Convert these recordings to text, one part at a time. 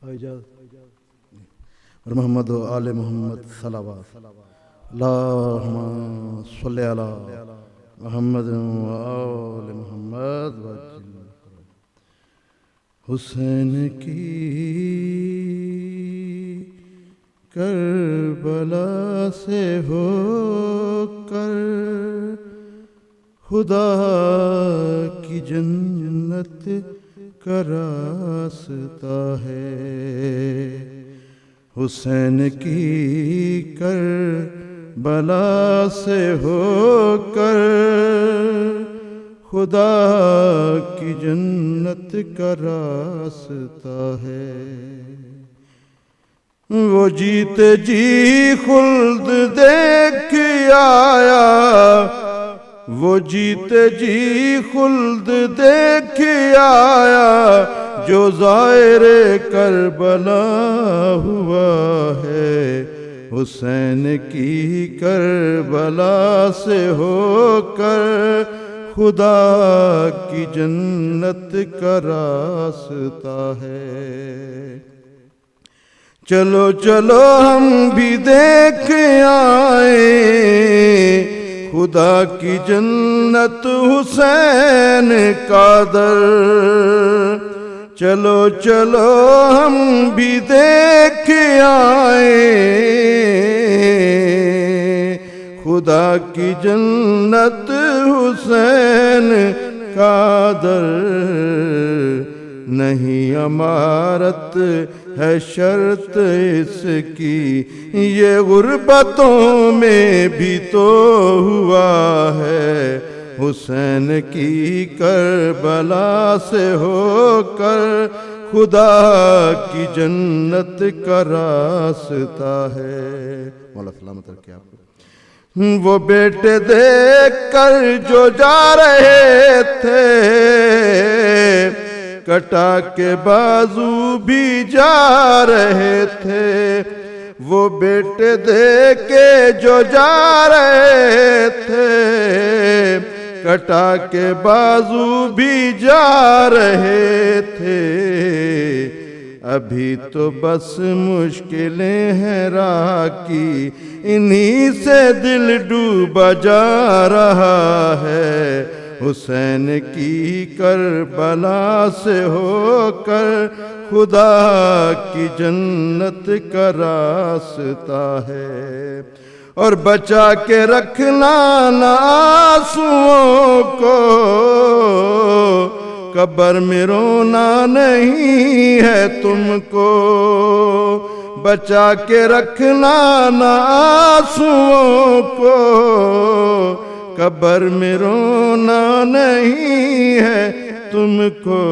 اور محمد و آل محمد صلوات اللہم صلی علی محمد و آل محمد حسین کی کربلا سے ہو کر خدا کی جنت کا راستہ ہے، حسین کی کربلا سے ہو کر خدا کی جنت کا راستہ ہے۔ وہ جیتے جی خلد دیکھ آیا، وہ جیتے جی خلد دیکھ آیا، جو زائر کربلا ہوا ہے، حسین کی کربلا سے ہو کر خدا کی جنت کا راستہ ہے۔ چلو چلو ہم بھی دیکھ آئیں خدا کی جنت حسین کا در، چلو چلو ہم بھی دیکھ آئیں خدا کی جنت حسین کا در، نہیں عمارت ہے شرط اس کی، یہ غربتوں میں بھی تو ہوا ہے، حسین کی کربلا سے ہو کر خدا کی جنت کا راستہ ہے۔ مولا سلامت رکھے آپ کو۔ وہ بیٹے دیکھ کر جو جا رہے تھے، کٹا کے بازو بھی جا رہے تھے، وہ بیٹے دیکھ کے جو جا رہے تھے، کٹا کے بازو بھی جا رہے تھے، ابھی تو بس مشکلیں ہیں راہ کی، انہی سے دل ڈوبا جا رہا ہے، حسین کی کربلا سے ہو کر خدا کی جنت کا راستہ ہے۔ اور بچا کے رکھنا نہ آنسوؤں کو، قبر میں رونا نہیں ہے تم کو، بچا کے رکھنا نہ آنسوؤں کو، قبر میں رونا نہیں ہے تم کو،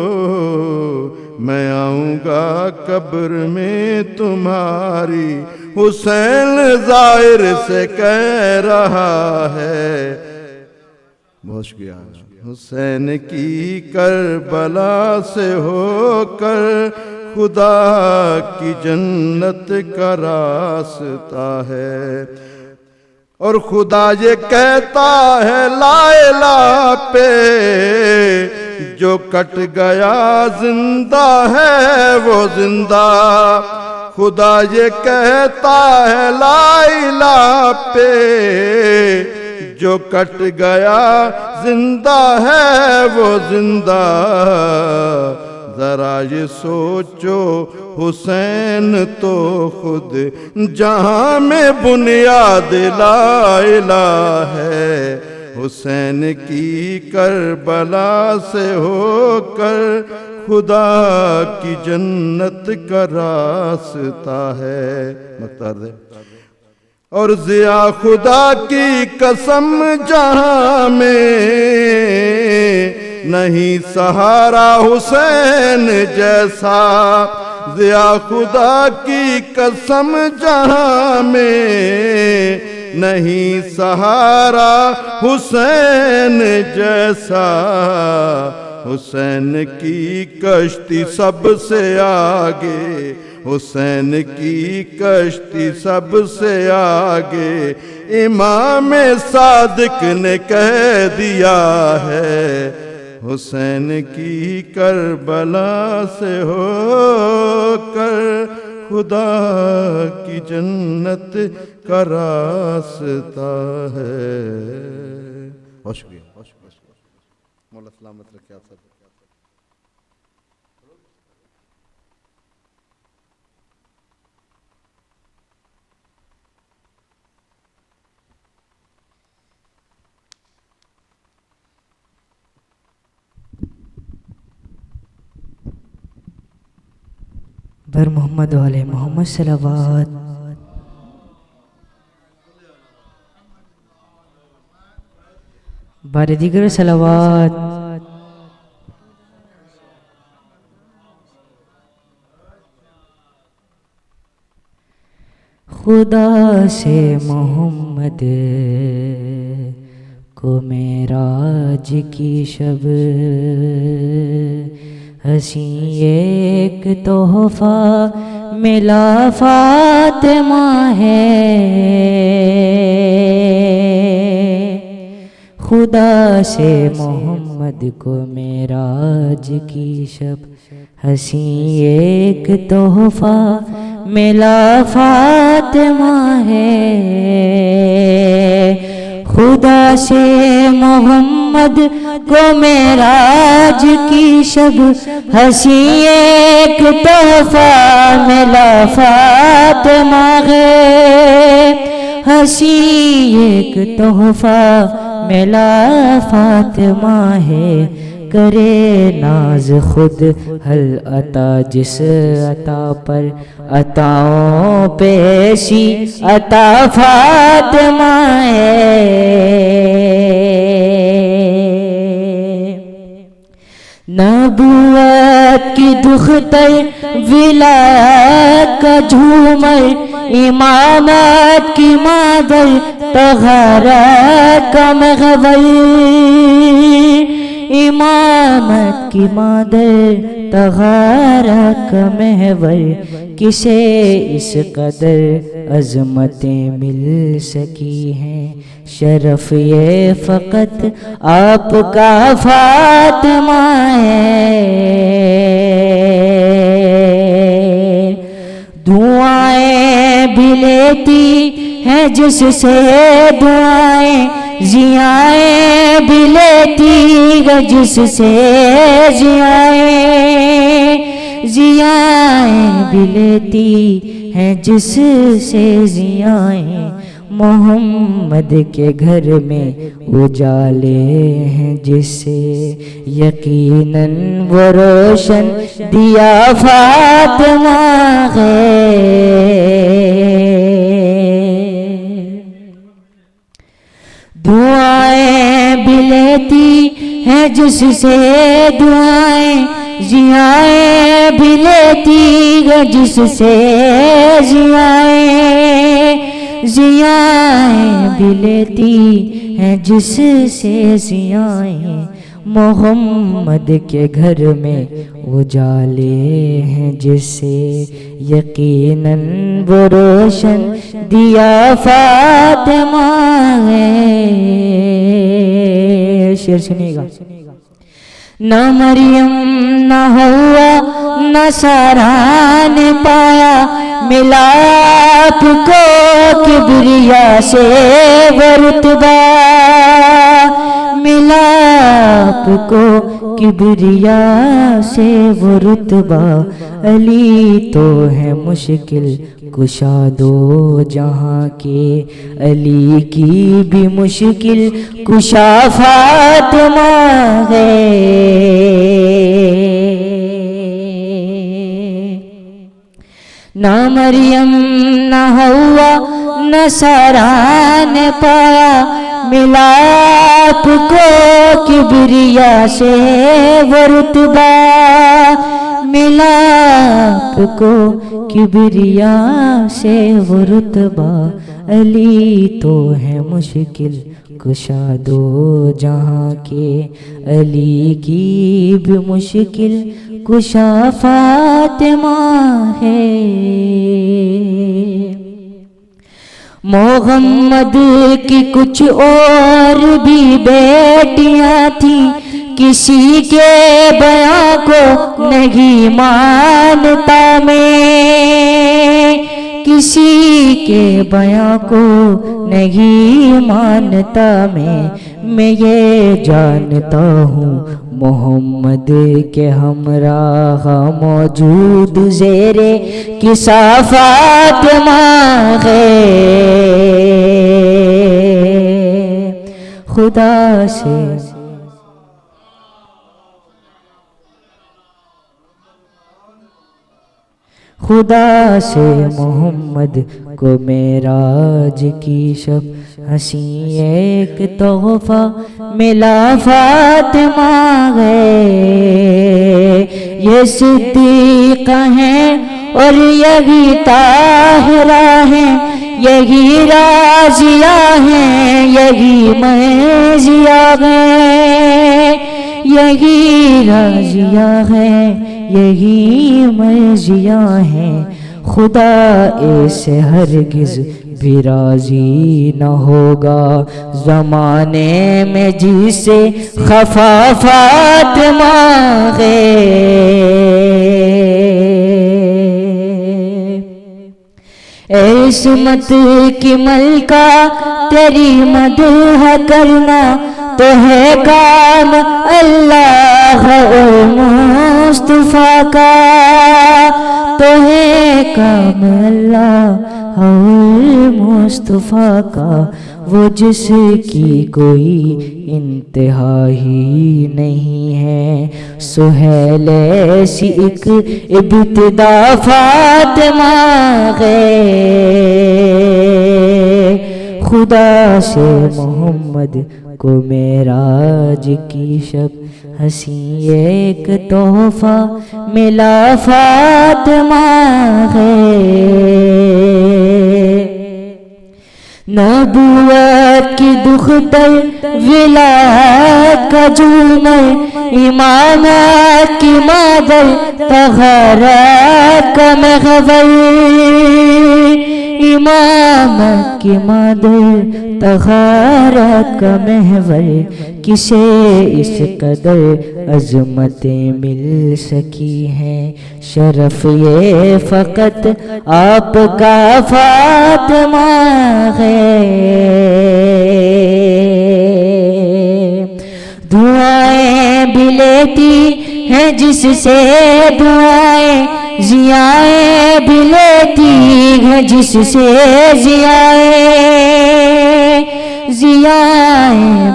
میں آؤں گا قبر میں تمہاری، حسین ظاہر سے کہہ رہا ہے۔ بہت شکریہ۔ حسین کی کربلا سے ہو کر خدا کی جنت کا راستہ ہے، اور خدا یہ کہتا ہے لا الہ پہ، جو کٹ گیا زندہ ہے وہ زندہ، خدا یہ کہتا ہے لا الہ پہ، جو کٹ گیا زندہ ہے وہ زندہ، ذرا یہ سوچو حسین تو خود جہاں میں بنیاد لا الہ ہے، حسین کی کربلا سے ہو کر خدا کی جنت کا راستہ ہے۔ مختار دے۔ اور ضیا خدا کی قسم جہاں میں نہیں سہارا حسین جیسا، ضیا خدا کی قسم جہاں میں نہیں سہارا حسین جیسا، حسین کی کشتی سب سے آگے، حسین کی کشتی سب سے آگے، امام صادق نے کہہ دیا ہے، حسین کی کربلا سے ہو کر خدا کی جنت کا راستہ ہے. بہت شکریہ. مولا سلامت رکھے آپ سب. بر محمد والے محمد صلوات. بر دیگر صلوات. خدا سے محمد کو معراج کی شب حسین ایک تحفہ ملا فاطمہ ہے. خدا سے محمد کو معراج کی شب حسین ایک تحفہ ملا فاطمہ ہے. خدا سے محمد کو معراج کی شب حسین ایک تحفہ ملا فاطمہ ہے. حسین ایک تحفہ ملا فاطمہ ہے. کرے ناز خود حل عطا جس عطا پر عطاؤں پیشی عطا فاطمہ ہے. نبوت کی دختر ولایت کا جھومر امامت کی مادر طہارت کا محور. امامت کی مادر طہارت کا محور. کسے اس قدر عظمتیں مل سکی ہیں شرف یہ فقط آپ کا فاطمہ ہے. دعائیں بھی لیتی ہیں جس سے دعائیں زیائیں بھی لیتی ہے جس سے زیائیں بھی لیتی ہیں جس سے زیائیں. محمد کے گھر میں اجالے ہیں جس سے یقیناً وہ روشن دیا فاطمہ ہے. دعائیں بھی لیتی ہیں جس سے دعائیں زیائیں بھی لیتی ہے جس سے زیائیں بھی لیتی ہیں جس سے زیائیں. محمد کے گھر میں اجالے ہیں جس سے یقیناً وہ روشن دیا فاطمہ ہے. شعر سنیے گا. نہ مریم نہ ہوا نہ سارا نے پایا ملا آپ کو کبریا سے وہ رتبہ. ملا آپ کو کبریا سے وہ رتبہ. علی تو ہے مشکل کشا دو جہاں کے علی کی بھی مشکل کشا فاطمہ ہے. نہ مریم نہ ہوا نہ سارا نے پایا ملا آپ کو کبریا سے وہ رتبہ. ملا آپ کو کبریا سے وہ رتبہ. علی تو ہے مشکل کشا دو جہاں کے علی کی بھی مشکل کشا فاطمہ ہے. محمد کی کچھ اور بھی بیٹیاں تھیں کسی کے بیان کو نہیں مانتا میں. کسی کے بیاں کو نہیں مانتا میں یہ جانتا ہوں محمد کے ہمراہ موجود زیر کثافات ماغے خدا سے محمد کو معراج کی شب ہنسی ایک تحفہ ملا فاطمہ ہے یہ صدیقہ ہیں اور یہی طاہرہ ہیں یہی راضیہ ہیں یہی مرضیہ ہیں یہی راضیہ ہیں یہی مرضیہ ہیں خدا ایسے ہرگز بھی راضی نہ ہوگا زمانے میں جسے خفا فاطمہ ہے عصمت کی ملکہ تیری مدح کرنا تو ہے کام اللہ اور مصطفیٰ کا تو ہے کام اللہ اور مصطفیٰ کا وہ جس کی کوئی انتہا ہی نہیں ہے سہیل ایسی ایک ابتدا فاطمہ ہے خدا سے محمد کو معراج کی شب ہنسی ایک تحفہ ملا فاطمہ ہے نبوت کی دختر ولایت کا جومر امامت کی مادر طہارت کا محور امامت کی مادر طہارت کا محور کسے اس قدر عظمتیں مل سکی ہیں شرف یہ فقط آپ کا فاطمہ ہے دعائیں بھی لیتی ہیں جس سے دعائیں ضیائیں بھی لیتی ہیں جس سے ضیائیں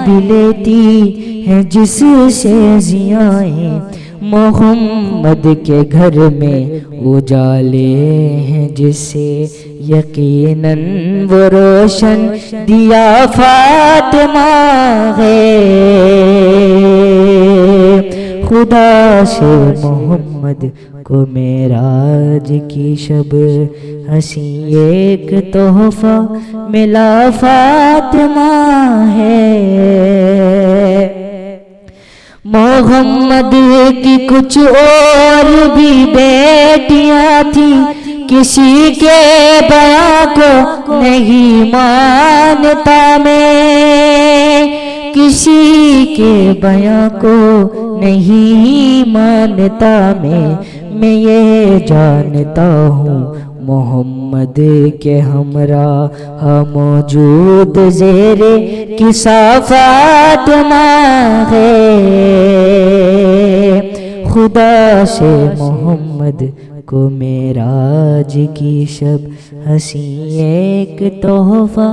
بھی لیتی ہیں جس سے ضیائیں محمد کے گھر میں اجالے ہیں جس سے یقیناً وہ روشن دیا فاطمہ ہے خدا سے محمد کو معراج کی شب ہنسی ایک تحفہ ملا فاطمہ ہے محمد کی کچھ اور بھی بیٹیاں تھیں کسی کے بیاں کو نہیں مانتا میں کسی کے بیاں کو نہیں مانتا میں یہ جانتا ہوں محمد کے ہمراہ موجود زیر کثافات ہے خدا سے محمد کو معراج کی شب ہنسی ایک تحفہ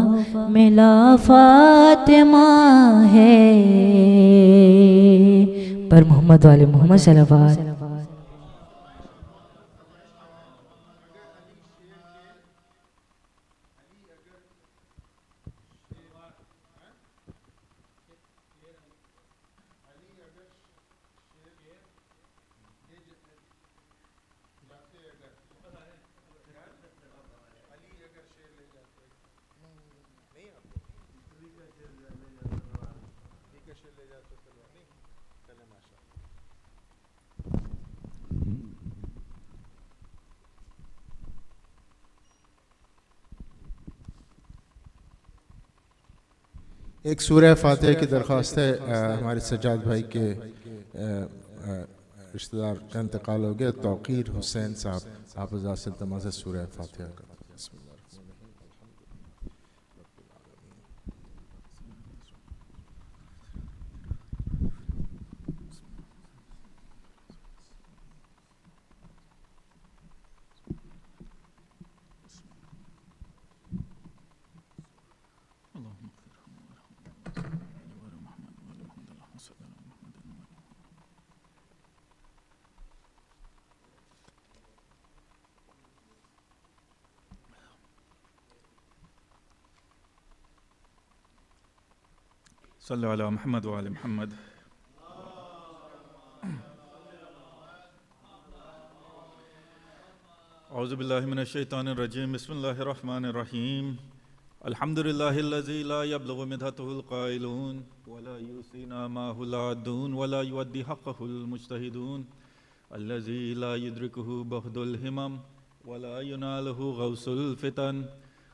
ملا فاطمہ ہے پر محمد والے محمد صلوات ایک سورہ فاتحہ کی درخواست ہے ہمارے سجاد بھائی کے رشتہ دار کا انتقال ہو گیا توقیر حسین صاحب آپ حضرات سے التماس ہے سورہ فاتحہ کا صلوا على محمد وآل محمد. أعوذ بالله من الشيطان الرجيم. بسم الله الرحمن الرحيم. الحمد لله الذي لا يبلغ مدحته القائلون ولا يوصينا معه العادون ولا يؤدي حقه المجتهدون، الذي لا يدركه بهد الهمم ولا يناله غوص الفتن،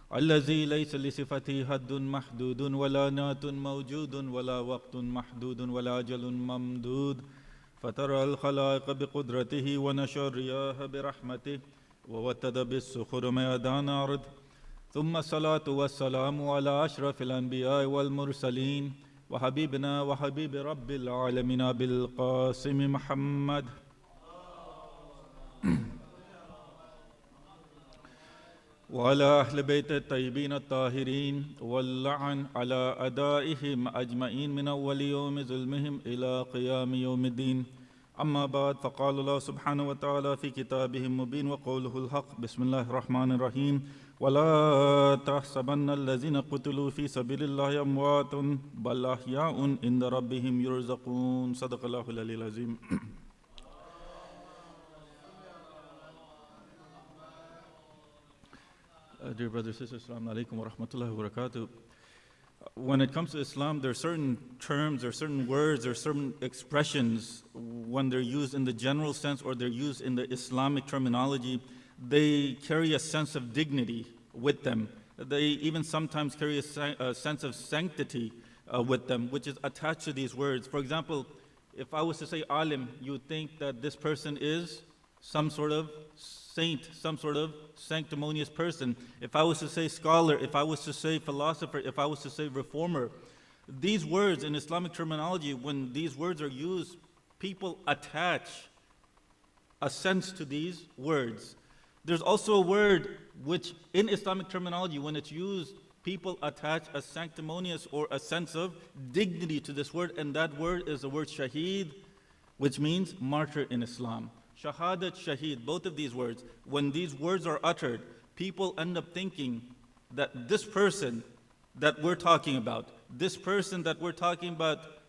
الذي ليس لصفته حد محدود ولا نات موجود ولا وقت محدود ولا أجل ممدود، فترى الخلائق بقدرته ونشر الرياح برحمته ووتد بالصخور ميدان أرض. ثم الصلاة والسلام على أشرف الأنبياء والمرسلين وحبيبنا وحبيب رب العالمين بالقاسم محمد وعلى أهل بيت الطيبين الطاهرين، واللعن على أدائهم أجمعين من أول يوم ظلمهم إلى قيام يوم الدين. أما بعد، فقال الله سبحانه وتعالى في كتابه المبين وقوله الحق. بسم الله الرحمن الرحيم. ولا تحسبن الذين قتلوا في سبيل الله أموات بل أحياء عند ربهم يرزقون. صدق الله العلي العظيم. Dear brothers and sisters, Assalamu alaikum wa rahmatullahi wa barakatuh. When it comes to Islam, there are certain terms, there are certain words, there are certain expressions, when they're used in the general sense or they're used in the Islamic terminology, they carry a sense of dignity with them. They even sometimes carry a sense of sanctity with them, which is attached to these words. For example, if I was to say alim, you would think that this person is some sort of saint, some sort of sanctimonious person. If I was to say scholar, if I was to say philosopher, if I was to say reformer, these words in Islamic terminology, when these words are used, people attach a sense to these words. There's also a word which in Islamic terminology, when it's used, people attach a sanctimonious or a sense of dignity to this word, and that word is the word shaheed, which means martyr in Islam. Shahadat, shaheed, both of these words, when these words are uttered, people end up thinking that this person that we're talking about,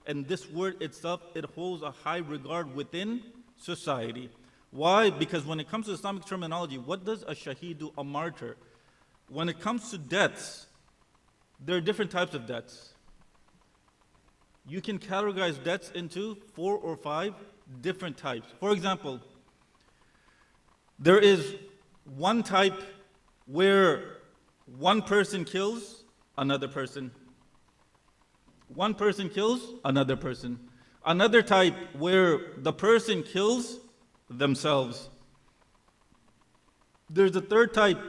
and this word itself, it holds a high regard within society. Why? Because when it comes to Islamic terminology, what does a shaheed do, a martyr? When it comes to deaths, there are different types of deaths. You can categorize deaths into 4 or 5 different types. For example, there is one type where one person kills another person. One person kills another person. Another type where the person kills themselves. There's a third type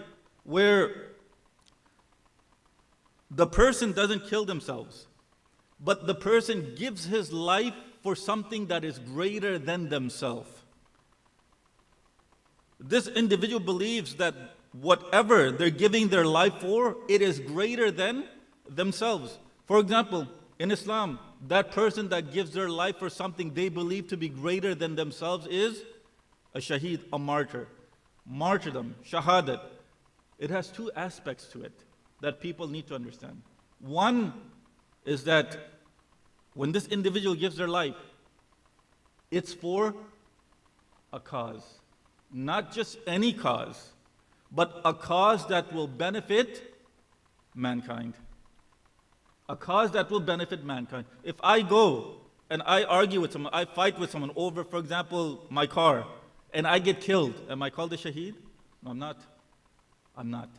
where the person doesn't kill themselves, but the person gives his life for something that is greater than themselves. This individual believes that whatever they're giving their life for, it is greater than themselves. For example, in Islam, that person that gives their life for something they believe to be greater than themselves is a shaheed, a martyr. Martyrdom, shahadat, it has 2 aspects to it that people need to understand. One is that when this individual gives their life, it's for a cause. Not just any cause, but a cause that will benefit mankind. A cause that will benefit mankind. If I go and I argue with someone, I fight with someone over, for example, my car, and I get killed, am I called a shaheed? No, I'm not. I'm not.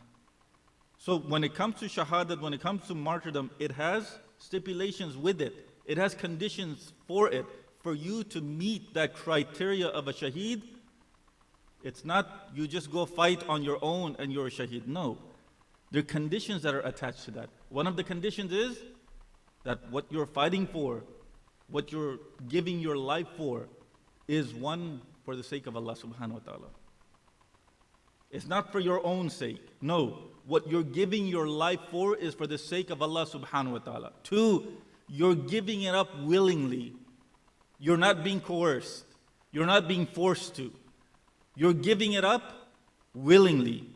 So when it comes to shahadat, when it comes to martyrdom, it has stipulations with it. It has conditions for it. For you to meet that criteria of a shaheed, It's not you just go fight on your own and you're a shaheed. No. There are conditions that are attached to that. One of the conditions is that what you're fighting for, what you're giving your life for, is one for the sake of Allah subhanahu wa ta'ala. It's not for your own sake. No. What you're giving your life for is for the sake of Allah subhanahu wa ta'ala. Two, you're giving it up willingly. You're not being coerced. You're not being forced to. You're giving it up willingly.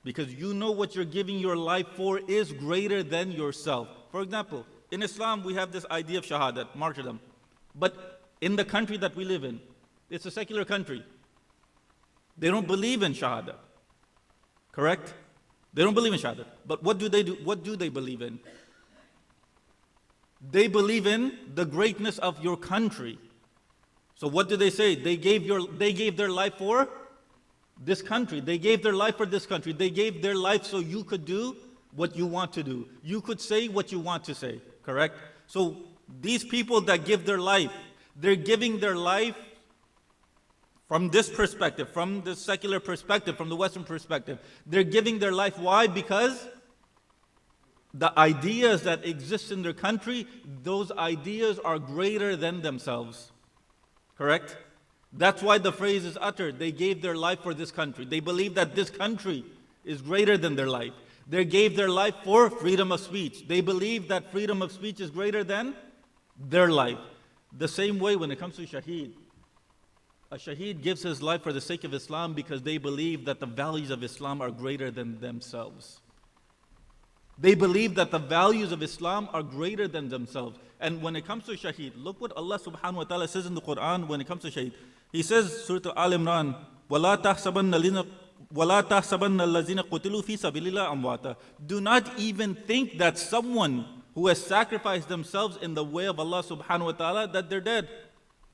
Because you know what you're giving your life for is greater than yourself. For example, in Islam we have this idea of shahadat, martyrdom. But in the country that we live in, it's a secular country. They don't believe in shahada. Correct? They don't believe in shahada. But what do they do? What do they believe in? They believe in the greatness of your country. So what do they say? They gave their life for this country. They gave their life for this country. They gave their life so you could do what you want to do. You could say what you want to say. Correct? So these people that give their life, they're giving their life from this perspective, from the secular perspective, from the Western perspective. They're giving their life. Why? Because the ideas that exist in their country, those ideas are greater than themselves. Correct? That's why the phrase is uttered. They gave their life for this country. They believe that this country is greater than their life. They gave their life for freedom of speech. They believe that freedom of speech is greater than their life. The same way when it comes to shaheed. A shaheed gives his life for the sake of Islam because they believe that the values of Islam are greater than themselves. They believe that the values of Islam are greater than themselves. And when it comes to shaheed, look what Allah subhanahu wa ta'ala says in the Quran when it comes to shaheed. He says, Surah Al-Imran, وَلَا تَحْسَبَنَّ الَّذِينَ قُتِلُوا فِي سَبِيلِ اللَّهِ أَمْوَاتًا. Do not even think that someone who has sacrificed themselves in the way of Allah subhanahu wa ta'ala, that they're dead.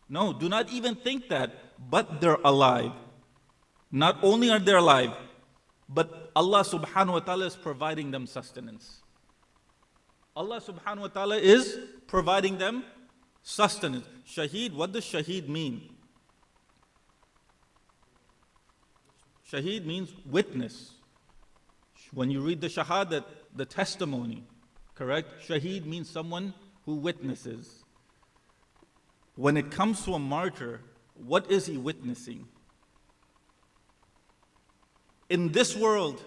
No, do not even think that, but they're alive. Not only are they alive, but Allah subhanahu wa ta'ala is providing them sustenance. Allah subhanahu wa ta'ala is providing them sustenance. Shaheed, what does shaheed mean? Shaheed means witness. When you read the shahadat, the testimony, correct? Shaheed means someone who witnesses. When it comes to a martyr, what is he witnessing? In this world,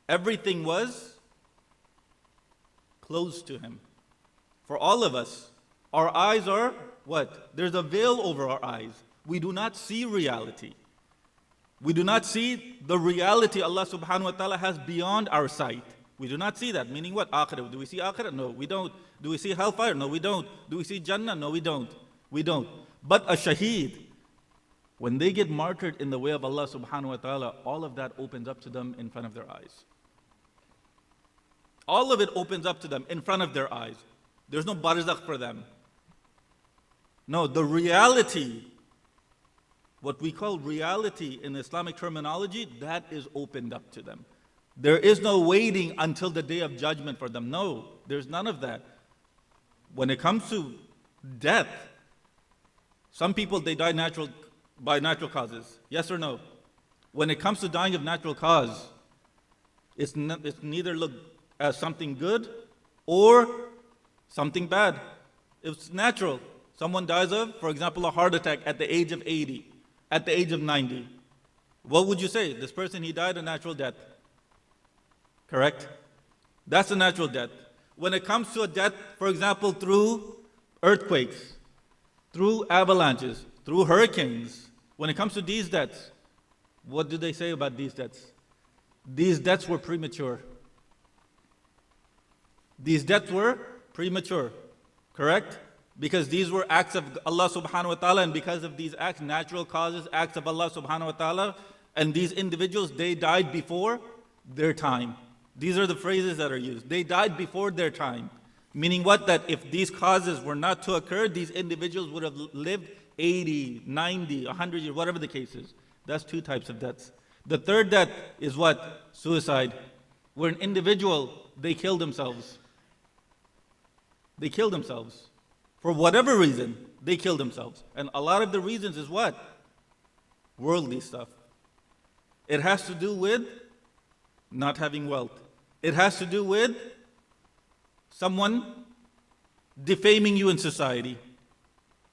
everything was closed to him. For all of us, our eyes are what? There's a veil over our eyes. We do not see reality. We do not see the reality Allah subhanahu wa ta'ala has beyond our sight. We do not see that. Meaning what? Akhirah. Do we see akhirah? No, we don't. Do we see hellfire? No, we don't. Do we see Jannah? No, we don't. We don't. But a shaheed, when they get martyred in the way of Allah subhanahu wa ta'ala, all of that opens up to them in front of their eyes. All of it opens up to them in front of their eyes. There's no barzakh for them. No, the reality, what we call reality in Islamic terminology, that is opened up to them. There is no waiting until the day of judgment for them. No, there's none of that. When it comes to death, some people, they die by natural causes. Yes or no? When it comes to dying of natural cause, it's neither looked as something good or something bad. It's natural. Someone dies of, for example, a heart attack at the age of 80, at the age of 90. What would you say? This person, he died a natural death. Correct? That's a natural death. When it comes to a death, for example, through earthquakes, through avalanches, through hurricanes, when it comes to these deaths, what do they say about these deaths? These deaths were premature. These deaths were premature. Correct? Because these were acts of Allah subhanahu wa ta'ala, and because of these acts, natural causes, acts of Allah subhanahu wa ta'ala, and these individuals, they died before their time. These are the phrases that are used. They died before their time. Meaning what? That if these causes were not to occur, these individuals would have lived 80, 90, 100 years, whatever the case is. That's two types of deaths. The third death is what? Suicide. Where an individual, they kill themselves. They kill themselves. For whatever reason, they kill themselves. And a lot of the reasons is what? worldly stuff. It has to do with not having wealth. It has to do with someone defaming you in society.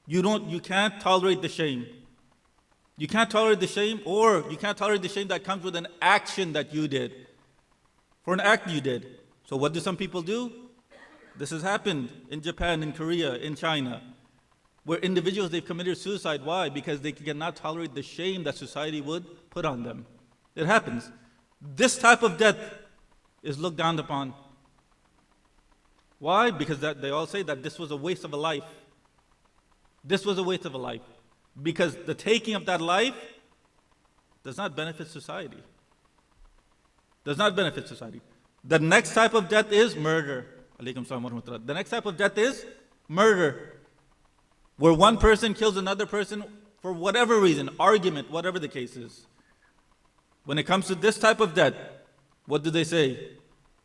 You can't tolerate the shame. You can't tolerate the shame, or you can't tolerate the shame that comes with an action that you did. For an act you did. So what do some people do? This has happened in Japan, in Korea, in China, where individuals, they've committed suicide. Why? Because they cannot tolerate the shame that society would put on them. It happens. This type of death is looked down upon. Why? Because they all say that this was a waste of a life. This was a waste of a life. Because the taking of that life does not benefit society. Does not benefit society. The next type of death is murder. Alaikum salam wa rahmatullah. The next type of death is murder, where one person kills another person for whatever reason, argument, whatever the case is. When it comes to this type of death, what do they say?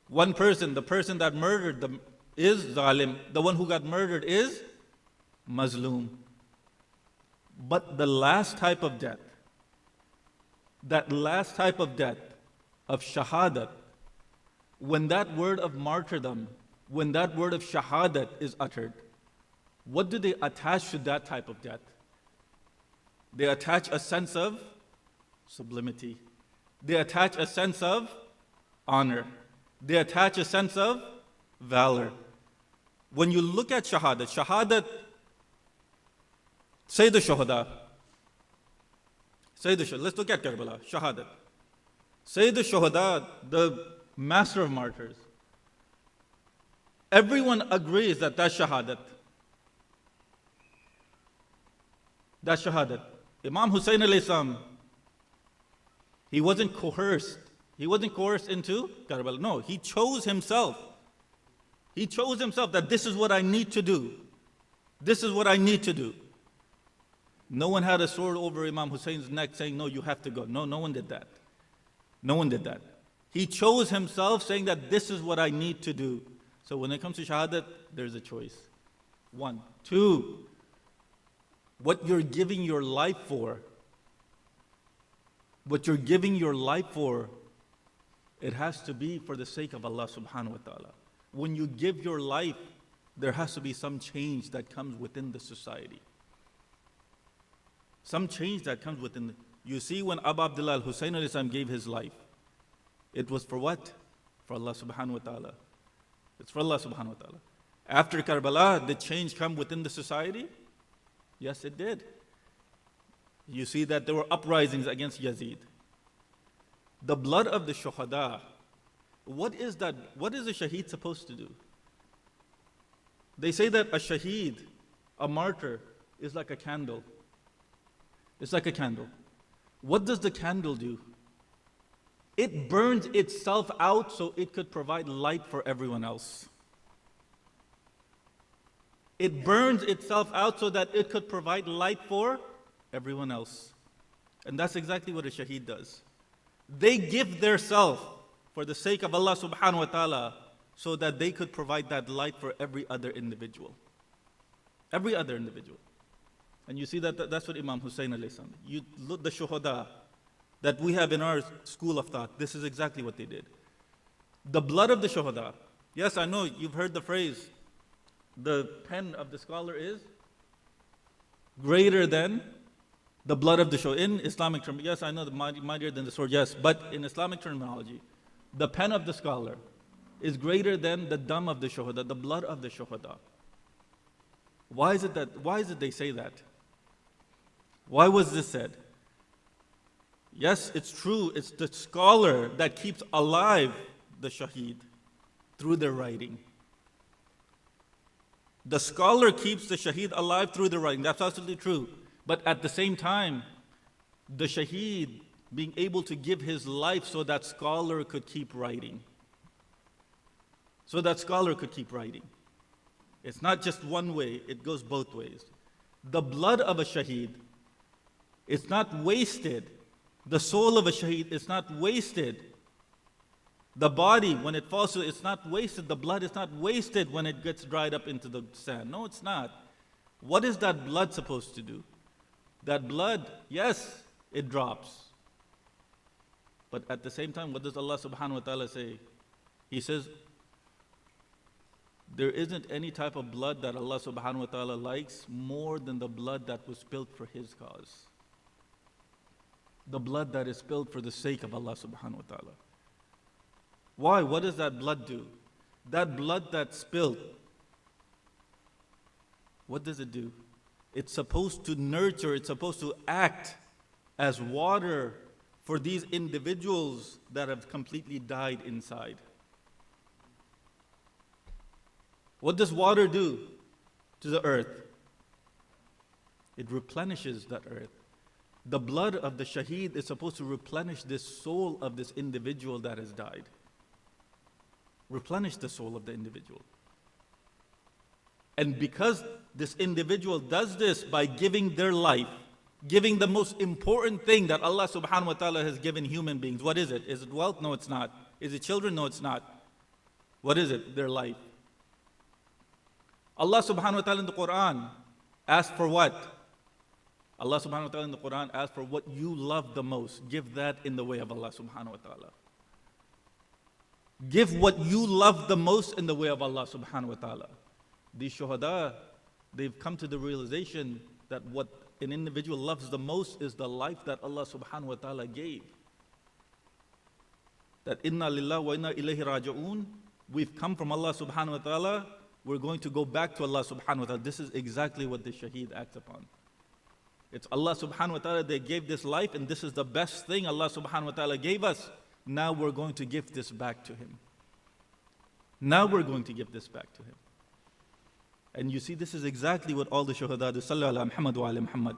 One person, the person that murdered them, is zalim. The one who got murdered is mazloom. But the last type of death, that last type of death, of shahadat, when that word of martyrdom, when that word of shahadat is uttered, what do they attach to that type of death? They attach a sense of sublimity. They attach a sense of honor. They attach a sense of valor. When you look at shahadat, Sayyid al-Shuhada. Let's look at Karbala, shahadat. Sayyid al-Shuhada, the master of martyrs. Everyone agrees that that's shahadat. That's shahadat. Imam Hussain alayhi salam, he wasn't coerced. He wasn't coerced into Karbala. No, he chose himself. He chose himself that this is what I need to do. This is what I need to do. No one had a sword over Imam Hussein's neck saying, no, you have to go. No one did that. No one did that. He chose himself saying that this is what I need to do. So when it comes to shahadat, there's a choice. 1. 2, what you're giving your life for, it has to be for the sake of Allah subhanahu wa ta'ala. When you give your life, there has to be some change that comes within the society. Some change that comes within. You see, when Abu Abdullah al-Hussein alayhi salam gave his life, it was for what? For Allah subhanahu wa ta'ala. It's for Allah subhanahu wa ta'ala. After Karbala, did change come within the society? Yes, it did. You see that there were uprisings against Yazid. The blood of the shuhada, what is that? What is a shaheed supposed to do? They say that a shaheed, a martyr, is like a candle. It's like a candle. What does the candle do? It burns itself out so it could provide light for everyone else. It burns itself out so that it could provide light for everyone else. And that's exactly what a shaheed does. They give their self for the sake of Allah subhanahu wa ta'ala so that they could provide that light for every other individual. Every other individual. And you see that's what Imam Hussain alayhi salam. You look the shuhada that we have in our school of thought. This is exactly what they did. The blood of the shuhada. Yes, I know you've heard the phrase, the pen of the scholar is greater than the blood of the shuhada. In Islamic term, yes, I know the mightier than the sword, yes, but in Islamic terminology, the pen of the scholar is greater than the dam of the shuhada, the blood of the shuhada. Why is it they say that? Why was this said? Yes, it's true, it's the scholar that keeps alive the shaheed through their writing. The scholar keeps the shaheed alive through the writing. That's absolutely true. But at the same time, the shaheed being able to give his life so that scholar could keep writing. So that scholar could keep writing. It's not just one way, it goes both ways. The blood of a shaheed, it's not wasted. The soul of a shaheed is not wasted. The body, when it falls to, it's not wasted. The blood is not wasted when it gets dried up into the sand. No, it's not. What is that blood supposed to do? That blood, yes, it drops. But at the same time, what does Allah subhanahu wa ta'ala say? He says, there isn't any type of blood that Allah subhanahu wa ta'ala likes more than the blood that was spilled for His cause. The blood that is spilled for the sake of Allah subhanahu wa ta'ala. Why? What does that blood do? That blood that's spilled, what does it do? It's supposed to nurture, it's supposed to act as water for these individuals that have completely died inside. What does water do to the earth? It replenishes that earth. The blood of the shaheed is supposed to replenish this soul of this individual that has died. Replenish the soul of the individual. And because this individual does this by giving their life, giving the most important thing that Allah subhanahu wa ta'ala has given human beings. What is it? Is it wealth? No, it's not. Is it children? No, it's not. What is it? Their life. Allah subhanahu wa ta'ala in the Quran asked for what? Allah subhanahu wa ta'ala in the Quran asked for what you love the most. Give that in the way of Allah subhanahu wa ta'ala. Give what you love the most in the way of Allah subhanahu wa ta'ala. These shuhada, they've come to the realization that what an individual loves the most is the life that Allah subhanahu wa ta'ala gave. That inna lillah wa inna ilayhi raji'un. We've come from Allah subhanahu wa ta'ala. We're going to go back to Allah subhanahu wa ta'ala. This is exactly what the shaheed acts upon. It's Allah subhanahu wa ta'ala, they gave this life, and this is the best thing Allah subhanahu wa ta'ala gave us. Now we're going to give this back to Him. Now we're going to give this back to Him. And you see, this is exactly what all the shuhada do. Sallu ala Muhammad wa ala Muhammad.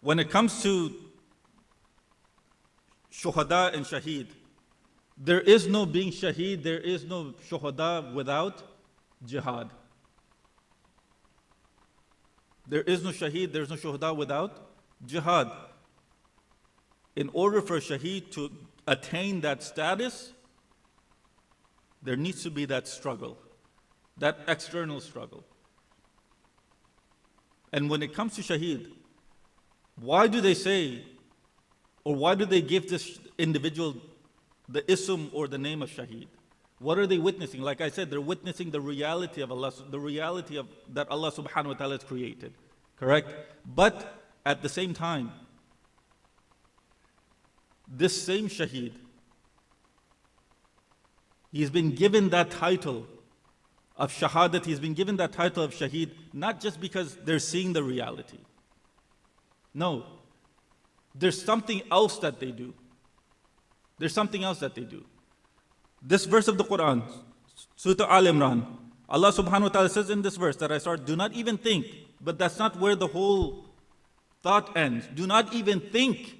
When it comes to shuhada and shaheed, there is no being shaheed, there is no shuhada without jihad. There is no shaheed, there is no shuhada without jihad. In order for a shaheed to attain that status, there needs to be that struggle, that external struggle. And when it comes to shaheed, why do they say, or why do they give this individual the ism or the name of shaheed? What are they witnessing? Like I said, they're witnessing the reality of Allah, the reality of that Allah subhanahu wa ta'ala has created. Correct? But at the same time, this same shaheed, he's been given that title of shahadat, he's been given that title of shaheed, not just because they're seeing the reality. No. There's something else that they do. There's something else that they do. This verse of the Quran, Surah Al Imran, Allah subhanahu wa ta'ala says in this verse that I start, do not even think, but that's not where the whole thought ends. Do not even think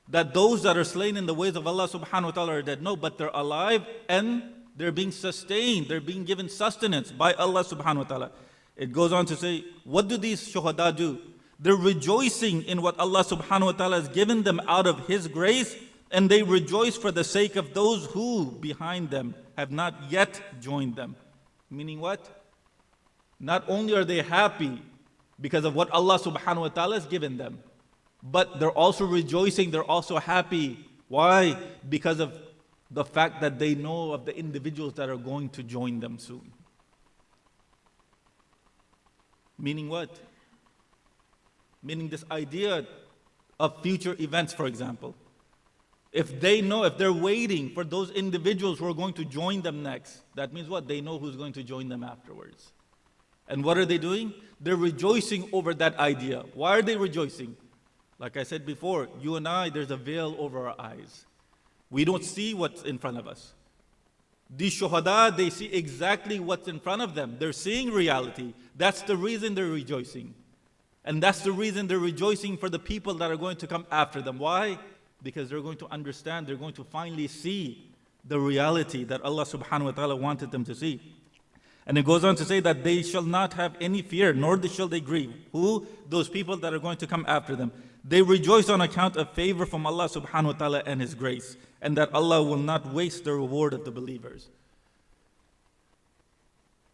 that those that are slain in the ways of Allah subhanahu wa ta'ala are dead. No, but they're alive and they're being sustained. They're being given sustenance by Allah subhanahu wa ta'ala. It goes on to say, what do these shuhada do? They're rejoicing in what Allah subhanahu wa ta'ala has given them out of His grace, and they rejoice for the sake of those who behind them have not yet joined them. Meaning what? Not only are they happy because of what Allah subhanahu wa ta'ala has given them, but they're also rejoicing, they're also happy. Why? Because of the fact that they know of the individuals that are going to join them soon. Meaning what? Meaning this idea of future events, for example. If they know, if they're waiting for those individuals who are going to join them next, that means what? They know who's going to join them afterwards. And what are they doing? They're rejoicing over that idea. Why are they rejoicing? Like I said before, you and I, there's a veil over our eyes. We don't see what's in front of us. These shuhada, they see exactly what's in front of them. They're seeing reality. That's the reason they're rejoicing. And that's the reason they're rejoicing for the people that are going to come after them. Why? Because they're going to understand, they're going to finally see the reality that Allah subhanahu wa ta'ala wanted them to see. And it goes on to say that they shall not have any fear, nor shall they grieve. Who? Those people that are going to come after them. They rejoice on account of favor from Allah subhanahu wa ta'ala and His grace, and that Allah will not waste the reward of the believers.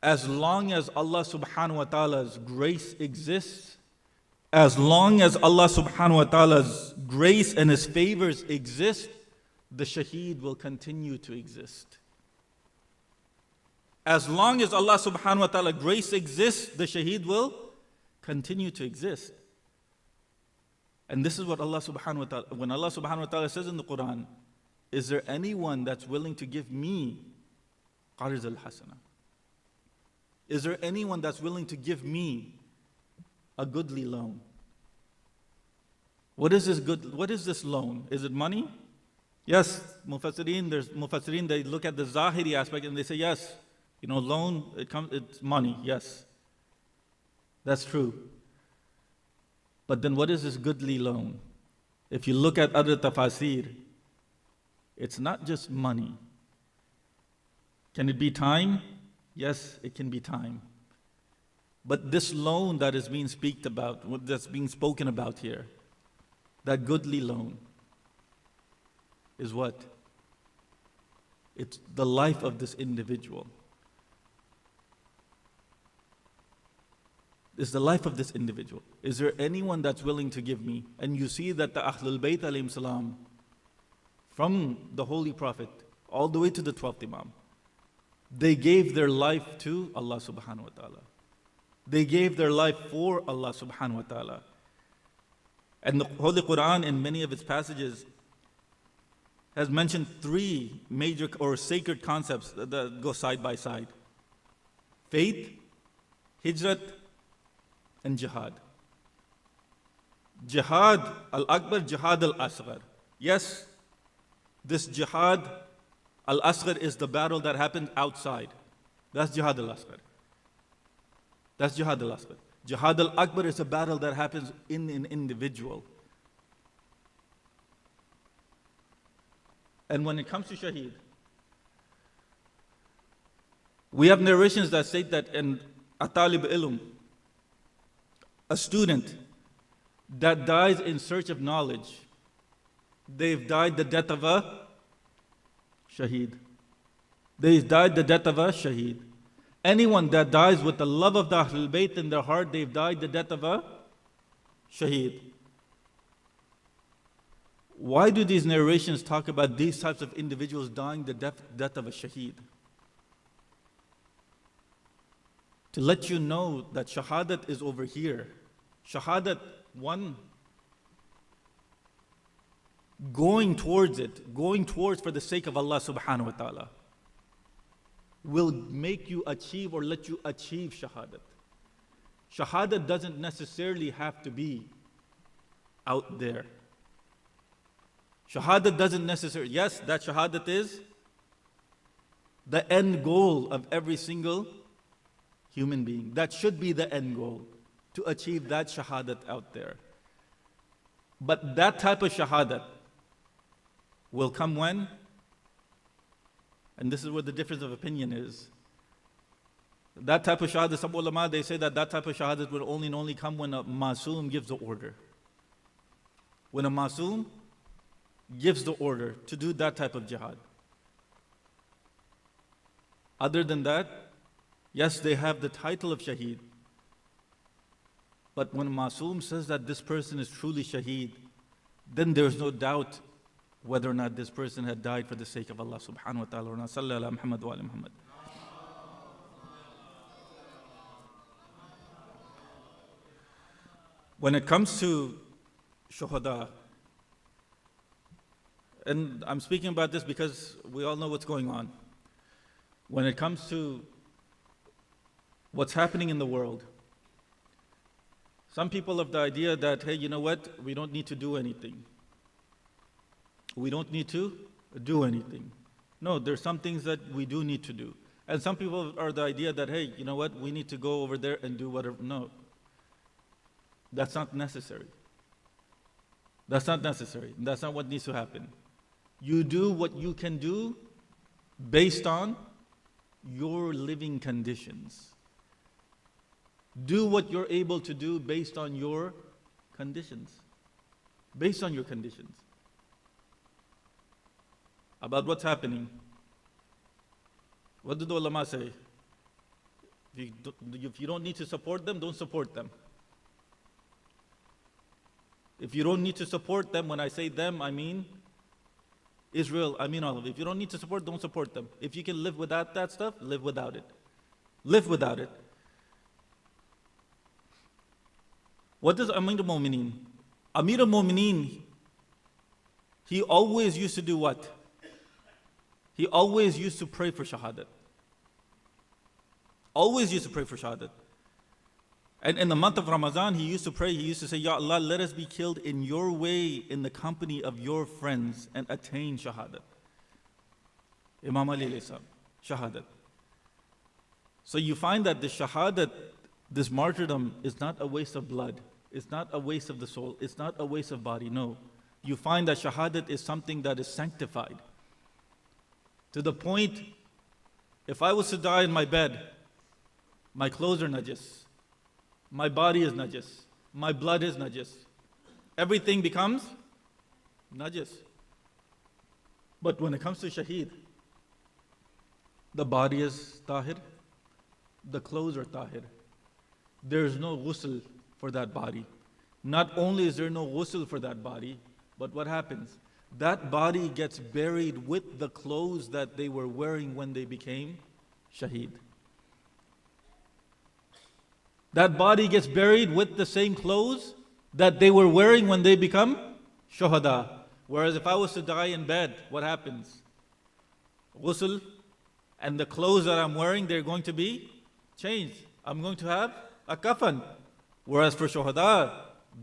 as long as Allah subhanahu wa ta'ala's grace exists, as long as Allah subhanahu wa ta'ala's grace and His favors exist, the shaheed will continue to exist. As long as Allah subhanahu wa ta'ala grace exists, the shaheed will continue to exist. And this is what Allah subhanahu wa ta'ala, when Allah subhanahu wa ta'ala says in the Quran, is there anyone that's willing to give me qarz al-hasana? Is there anyone that's willing to give me a goodly loan? What is this loan? Is it money? Yes, Mufassirin, they look at the zahiri aspect and they say, yes, loan, it's money, yes. That's true. But then what is this goodly loan? If you look at other tafasir, it's not just money. Can it be time? Yes, it can be time. But this loan that is being that's being spoken about here, that goodly loan, is what? It's the life of this individual. It's the life of this individual. Is there anyone that's willing to give me? And you see that the Ahlul Bayt alayhim salam, from the Holy Prophet all the way to the 12th Imam, they gave their life to Allah subhanahu wa ta'ala. They gave their life for Allah subhanahu wa ta'ala. And the Holy Quran, in many of its passages, has mentioned three major or sacred concepts that go side by side: faith, hijrat, and jihad. Jihad al-akbar, jihad al-asghar. Yes, this jihad al-asghar is the battle that happened outside. That's jihad al-asghar. That's jihad al-asghar. Jihad al-akbar is a battle that happens in an individual. And when it comes to shaheed, we have narrations that say that in a talib ilm, a student that dies in search of knowledge, they've died the death of a shaheed. They've died the death of a shaheed. Anyone that dies with the love of the Ahlul Bayt in their heart, they've died the death of a shaheed. Why do these narrations talk about these types of individuals dying the death of a shaheed? To let you know that shahadat is over here. Shahadat, one, going towards for the sake of Allah subhanahu wa ta'ala, will make you achieve or let you achieve shahadat. Shahadat doesn't necessarily have to be out there. Shahadat doesn't necessarily, yes, that shahadat is the end goal of every single human being. That should be the end goal, to achieve that shahadat out there. But that type of shahadat will come when? And this is where the difference of opinion is. That type of shahadat, some ulama, they say that type of shahadat will only come when a masoom gives the order. When a masoom gives the order to do that type of jihad. Other than that, yes, they have the title of shaheed. But when a masoom says that this person is truly shaheed, then there is no doubt whether or not this person had died for the sake of Allah subhanahu wa ta'ala. Sallallahu ala Muhammad wa ala Muhammad. When it comes to shuhada, and I'm speaking about this because we all know what's going on. When it comes to what's happening in the world, some people have the idea that, hey, you know what? We don't need to do anything. We don't need to do anything. No, there's some things that we do need to do. And some people are the idea that, hey, you know what? We need to go over there and do whatever. No. That's not necessary. That's not necessary. That's not what needs to happen. You do what you can do based on your living conditions. Do what you're able to do based on your conditions. Based on your conditions. About what's happening. What did the ulama say? If you don't need to support them, don't support them. If you don't need to support them, when I say them, I mean Israel, I mean all of it. If you don't need to support, don't support them. If you can live without that stuff, live without it. Live without it. What does Amir al-Mu'mineen? Amir al-Mu'mineen, he always used to do what? He always used to pray for shahadat. Always used to pray for shahadat. And in the month of Ramadan, he used to pray, he used to say, Ya Allah, let us be killed in your way, in the company of your friends, and attain shahadat. Imam Ali alayhi salam, shahadat. So you find that the shahadat, this martyrdom, is not a waste of blood. It's not a waste of the soul. It's not a waste of body. No. You find that shahadat is something that is sanctified. To the point, if I was to die in my bed, my clothes are najis. My body is najis. My blood is najis. Everything becomes najis. But when it comes to shaheed, the body is tahir, the clothes are tahir. There is no ghusl for that body. Not only is there no ghusl for that body, but what happens? That body gets buried with the clothes that they were wearing when they became shaheed. That body gets buried with the same clothes that they were wearing when they become shuhada. Whereas if I was to die in bed, what happens? Ghusl, and the clothes that I'm wearing, they're going to be changed. I'm going to have a kafan. Whereas for shuhada,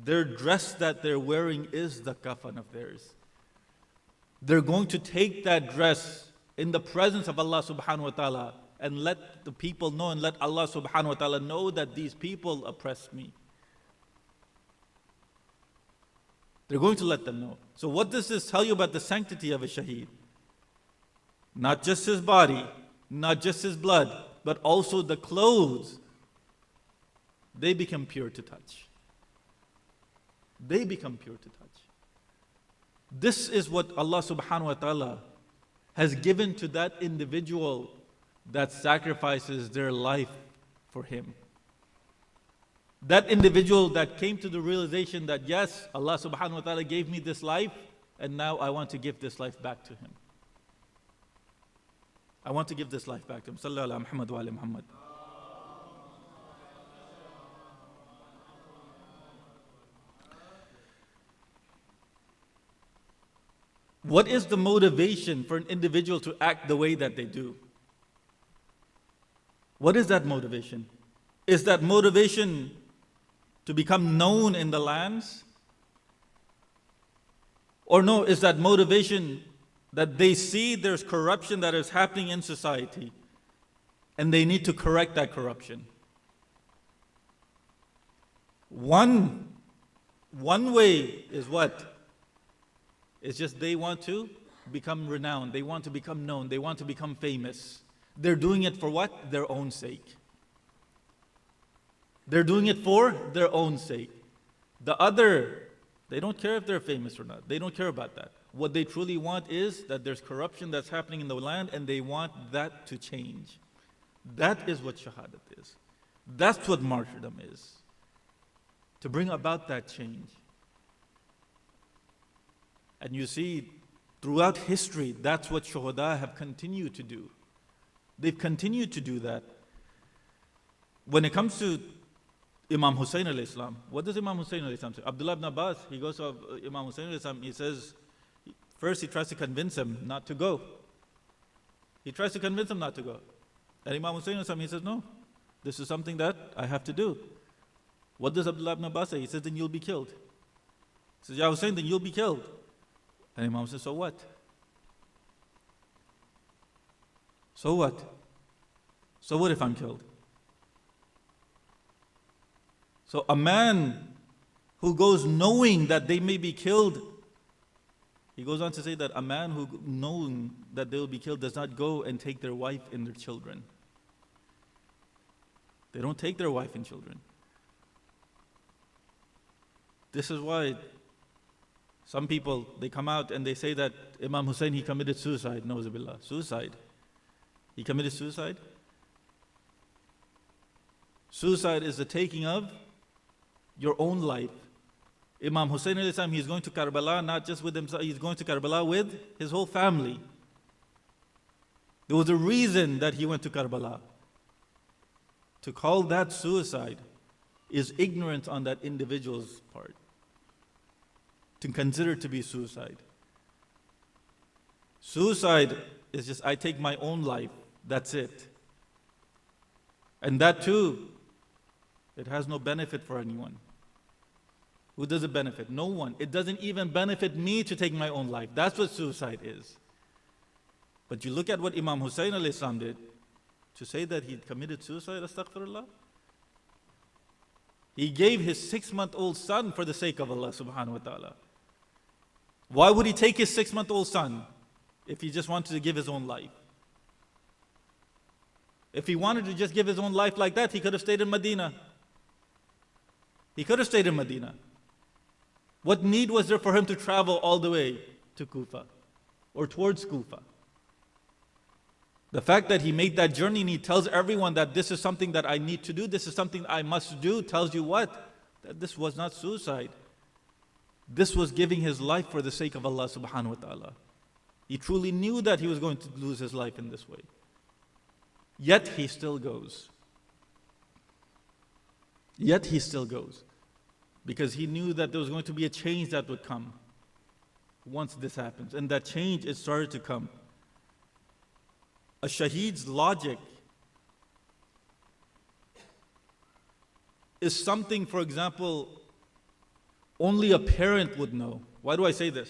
their dress that they're wearing is the kafan of theirs. They're going to take that dress in the presence of Allah subhanahu wa ta'ala and let the people know, and let Allah subhanahu wa ta'ala know that these people oppressed me. They're going to let them know. So what does this tell you about the sanctity of a shaheed? Not just his body, not just his blood, but also the clothes. They become pure to touch. They become pure to touch. This is what Allah subhanahu wa ta'ala has given to that individual that sacrifices their life for Him. That individual that came to the realization that yes, Allah subhanahu wa ta'ala gave me this life, and now I want to give this life back to Him. I want to give this life back to Him. Sallallahu ala Muhammad wa ala Muhammad. What is the motivation for an individual to act the way that they do? What is that motivation? Is that motivation to become known in the lands? Or no, is that motivation that they see there's corruption that is happening in society and they need to correct that corruption? One way is what? It's just they want to become renowned, they want to become known, they want to become famous. They're doing it for what? Their own sake. They're doing it for their own sake. The other, they don't care if they're famous or not. They don't care about that. What they truly want is that there's corruption that's happening in the land and they want that to change. That is what shahadat is. That's what martyrdom is. To bring about that change. And you see, throughout history, that's what shuhada have continued to do. They've continued to do that. When it comes to Imam Hussain alayhi salam, what does Imam Hussain alayhi salam say? Abdullah ibn Abbas, he goes to Imam Hussain alayhi salam, he says, first he tries to convince him not to go. He tries to convince him not to go. And Imam Hussain alayhi salam, he says, no, this is something that I have to do. What does Abdullah ibn Abbas say? He says, then you'll be killed. He says, Ya Hussain, then you'll be killed. And Imam says, so what? So what? So what if I'm killed? So a man who goes knowing that they may be killed, he goes on to say that a man who knowing that they will be killed does not go and take their wife and their children. They don't take their wife and children. This is why some people, they come out and they say that Imam Hussain, he committed suicide. Nauzubillah. Suicide. He committed suicide? Suicide is the taking of your own life. Imam Hussain alayhi salam, he's going to Karbala not just with himself, he's going to Karbala with his whole family. There was a reason that he went to Karbala. To call that suicide is ignorance on that individual's part. To consider it to be suicide. Suicide is just, I take my own life, that's it. And that too, it has no benefit for anyone. Who does it benefit? No one. It doesn't even benefit me to take my own life. That's what suicide is. But you look at what Imam Hussain alayhi salam did, to say that he committed suicide, astaghfirullah. He gave his 6-month-old son for the sake of Allah subhanahu wa ta'ala. Why would he take his 6-month-old son if he just wanted to give his own life? If he wanted to just give his own life like that, he could have stayed in Medina. He could have stayed in Medina. What need was there for him to travel all the way to Kufa or towards Kufa? The fact that he made that journey and he tells everyone that this is something that I need to do, this is something I must do, tells you what? That this was not suicide. This was giving his life for the sake of Allah subhanahu wa ta'ala. He truly knew that he was going to lose his life in this way. Yet he still goes. Yet he still goes. Because he knew that there was going to be a change that would come once this happens. And that change, it started to come. A shaheed's logic is something, for example, only a parent would know. Why do I say this?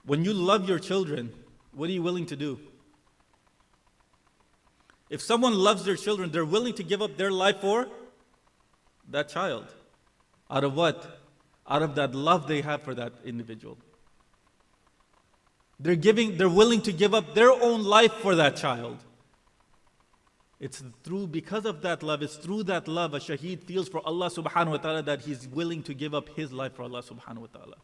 When you love your children, what are you willing to do? If someone loves their children, they're willing to give up their life for that child. Out of what? Out of that love they have for that individual. They're willing to give up their own life for that child. It's because of that love, it's through that love a shaheed feels for Allah subhanahu wa ta'ala that he's willing to give up his life for Allah subhanahu wa ta'ala.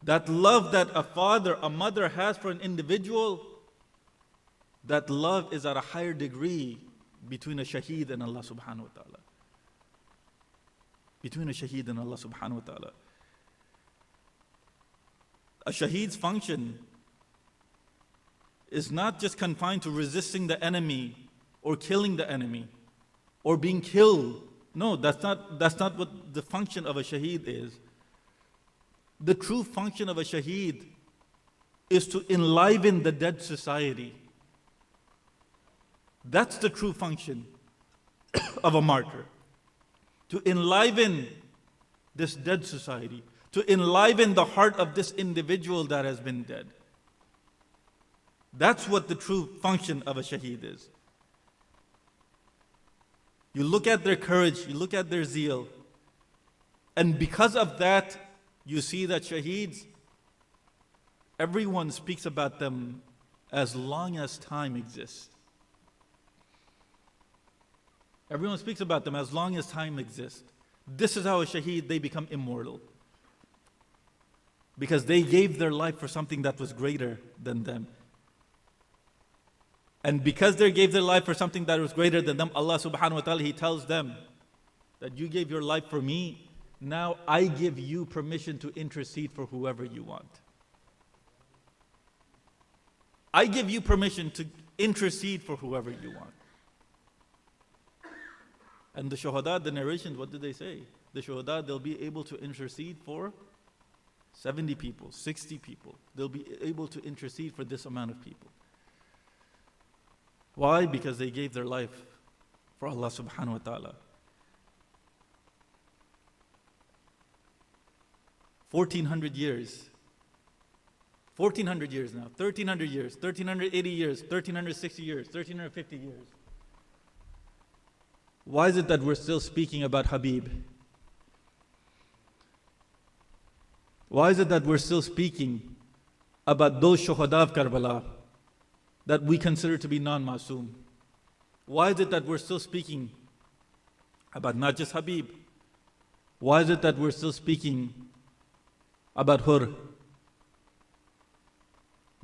That love that a father, a mother has for an individual, that love is at a higher degree between a shaheed and Allah subhanahu wa ta'ala. Between a shaheed and Allah subhanahu wa ta'ala. A shaheed's function is not just confined to resisting the enemy or killing the enemy or being killed. No, that's not what the function of a shaheed is. The true function of a shaheed is to enliven the dead society. That's the true function of a martyr. To enliven this dead society. To enliven the heart of this individual that has been dead. That's what the true function of a shaheed is. You look at their courage, you look at their zeal, and because of that, you see that shaheeds, everyone speaks about them as long as time exists. Everyone speaks about them as long as time exists. This is how a shaheed, they become immortal. Because they gave their life for something that was greater than them. And because they gave their life for something that was greater than them, Allah subhanahu wa ta'ala, He tells them that you gave your life for me, now I give you permission to intercede for whoever you want. I give you permission to intercede for whoever you want. And the shuhada, the narrations, what did they say? The shuhada, they'll be able to intercede for 70 people, 60 people. They'll be able to intercede for this amount of people. Why? Because they gave their life for Allah subhanahu wa ta'ala. 1400 years. 1400 years now. 1300 years. 1380 years. 1360 years. 1350 years. Why is it that we're still speaking about Habib? Why is it that we're still speaking about those shuhada of Karbala that we consider to be non-masoom? Why is it that we're still speaking about not just Habib? Why is it that we're still speaking about Hur?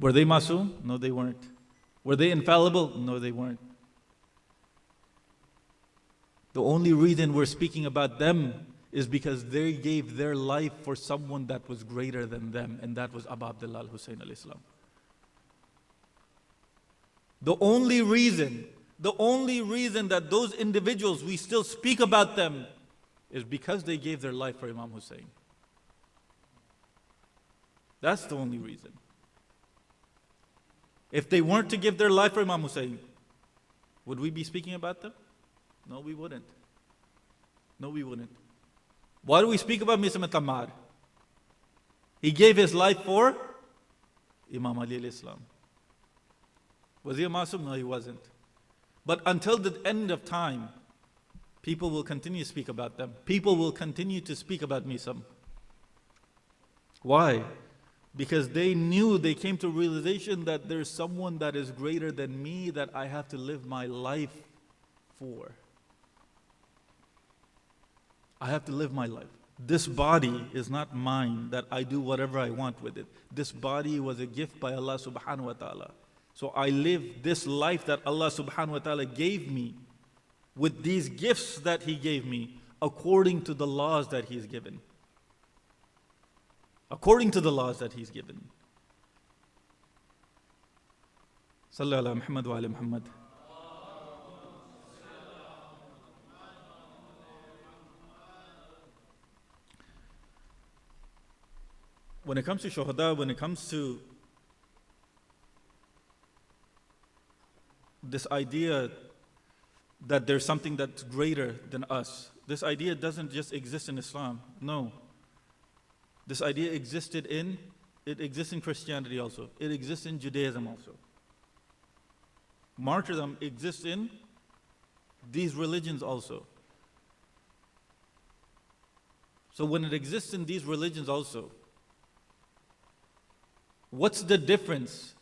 Were they masoom? No, they weren't. Were they infallible? No, they weren't. The only reason we're speaking about them is because they gave their life for someone that was greater than them, and that was Abu Abdullah al-Hussein al-Islam. The only reason that those individuals, we still speak about them, is because they gave their life for Imam Hussein. That's the only reason. If they weren't to give their life for Imam Hussein, would we be speaking about them? No, we wouldn't. No, we wouldn't. Why do we speak about Misam Tammar? He gave his life for Imam Ali al-Islam. Was he a Masum? No, he wasn't. But until the end of time, people will continue to speak about them. People will continue to speak about Misam. Why? Because they came to realization that there's someone that is greater than me that I have to live my life for. I have to live my life. This body is not mine that I do whatever I want with it. This body was a gift by Allah subhanahu wa ta'ala. So I live this life that Allah subhanahu wa ta'ala gave me with these gifts that He gave me according to the laws that He's given. According to the laws that He's given. Sallallahu ala Muhammad wa ala Muhammad. When it comes to shuhada, when it comes to this idea that there's something that's greater than us, this idea doesn't just exist in Islam. No. This idea exists in Christianity also. It exists in Judaism also. Martyrdom exists in these religions also. So when it exists in these religions also, what's the difference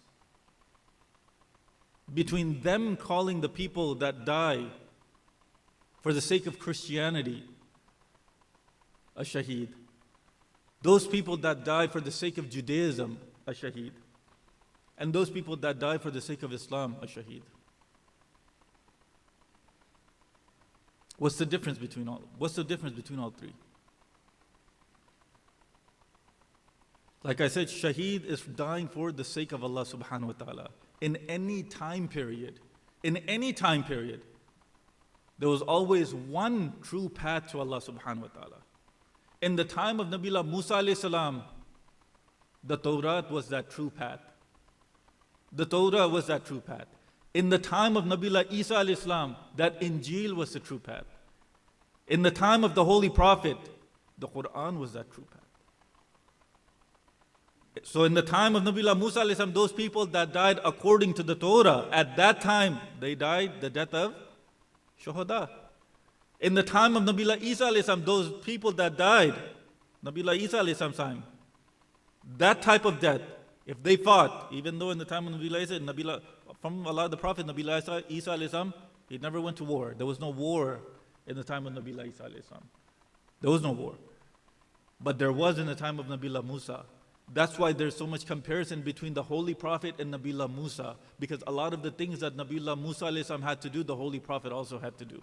between them calling the people that die for the sake of Christianity a shaheed, those people that die for the sake of Judaism a shaheed, and those people that die for the sake of Islam a shaheed? What's the difference between all three? Like I said, shaheed is dying for the sake of Allah subhanahu wa ta'ala. In any time period, there was always one true path to Allah subhanahu wa ta'ala. In the time of Nabiullah Musa alayhi salam, the Torah was that true path. In the time of Nabiullah Isa alayhi salam, that Injil was the true path. In the time of the Holy Prophet, the Quran was that true path. So in the time of Nabiullah Musa alayhi salam, those people that died according to the Torah, at that time, they died the death of shuhada. In the time of Nabiullah Isa alayhi salam, those people that died, Nabiullah Isa alayhi salam's time, that type of death, if they fought, even though in the time of Nabiullah Isa, from Allah the Prophet, Nabiullah Isa alayhi salam, he never went to war. There was no war in the time of Nabiullah Isa alayhi salam. There was no war. But there was in the time of Nabiullah Musa. That's why there's so much comparison between the Holy Prophet and Nabiullah Musa, because a lot of the things that Nabiullah Musa alayhi salam had to do, the Holy Prophet also had to do.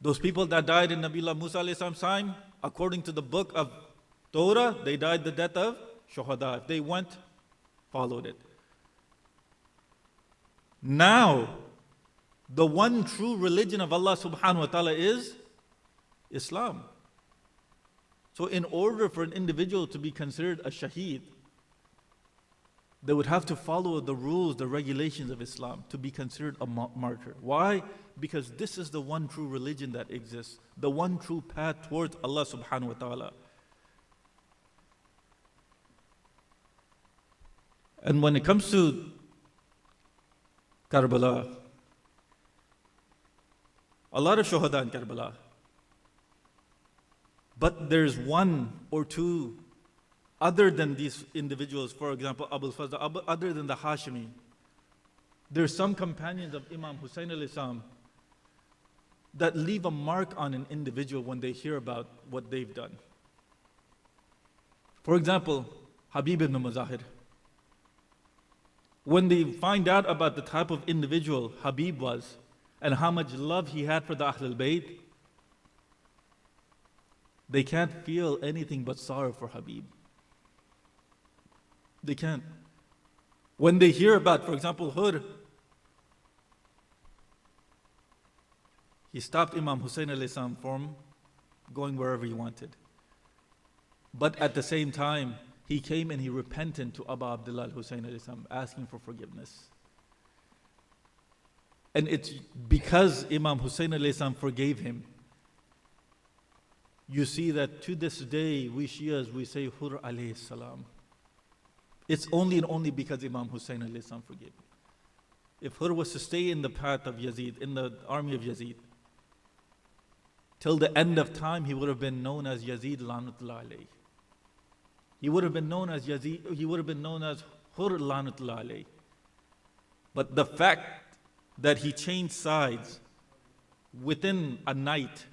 Those people that died in Nabiullah Musa alayhi salam's time, according to the book of Torah, they died the death of shuhada. If they went, followed it. Now, the one true religion of Allah subhanahu wa ta'ala is Islam. So in order for an individual to be considered a shaheed, they would have to follow the rules, the regulations of Islam to be considered a martyr. Why? Because this is the one true religion that exists, the one true path towards Allah subhanahu wa ta'ala. And when it comes to Karbala, a lot of shuhada in Karbala, but there's one or two other than these individuals, for example, Abul Fazl, other than the Hashimi. There's some companions of Imam Hussain al-Islam that leave a mark on an individual when they hear about what they've done. For example, Habib ibn Muzahir. When they find out about the type of individual Habib was and how much love he had for the Ahlul Bayt, they can't feel anything but sorrow for Habib. They can't. When they hear about, for example, Hur, he stopped Imam Hussain alayhi salam from going wherever he wanted. But at the same time, he came and he repented to Abu Abdullah Hussain alayhi salam, asking for forgiveness. And it's because Imam Hussain alayhi salam forgave him. You see that to this day, we Shias, we say Hur alayhi salam. It's only and only because Imam Hussain alayhi salam forgave him. If Hur was to stay in the path of Yazid, in the army of Yazid, till the end of time, he would have been known as Yazid Lanatullah alayhi. He would have been known as Yazid, he would have been known as Hur Lanatullah alayhi. But the fact that he changed sides within a night,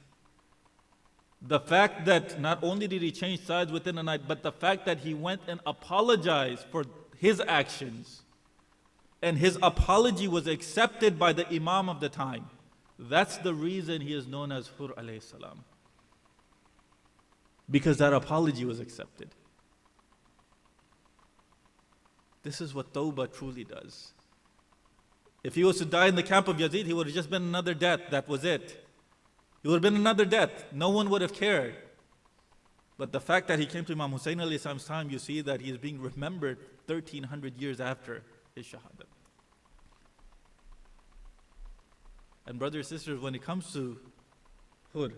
the fact that not only did he change sides within a night, but the fact that he went and apologized for his actions, and his apology was accepted by the Imam of the time, that's the reason he is known as Hur alayhi salam. Because that apology was accepted. This is what Tawbah truly does. If he was to die in the camp of Yazid, he would have just been another death, that was it. It would have been another death. No one would have cared. But the fact that he came to Imam Hussain alayhi salam's time, you see that he is being remembered 1300 years after his shahadat. And brothers and sisters, when it comes to Hur,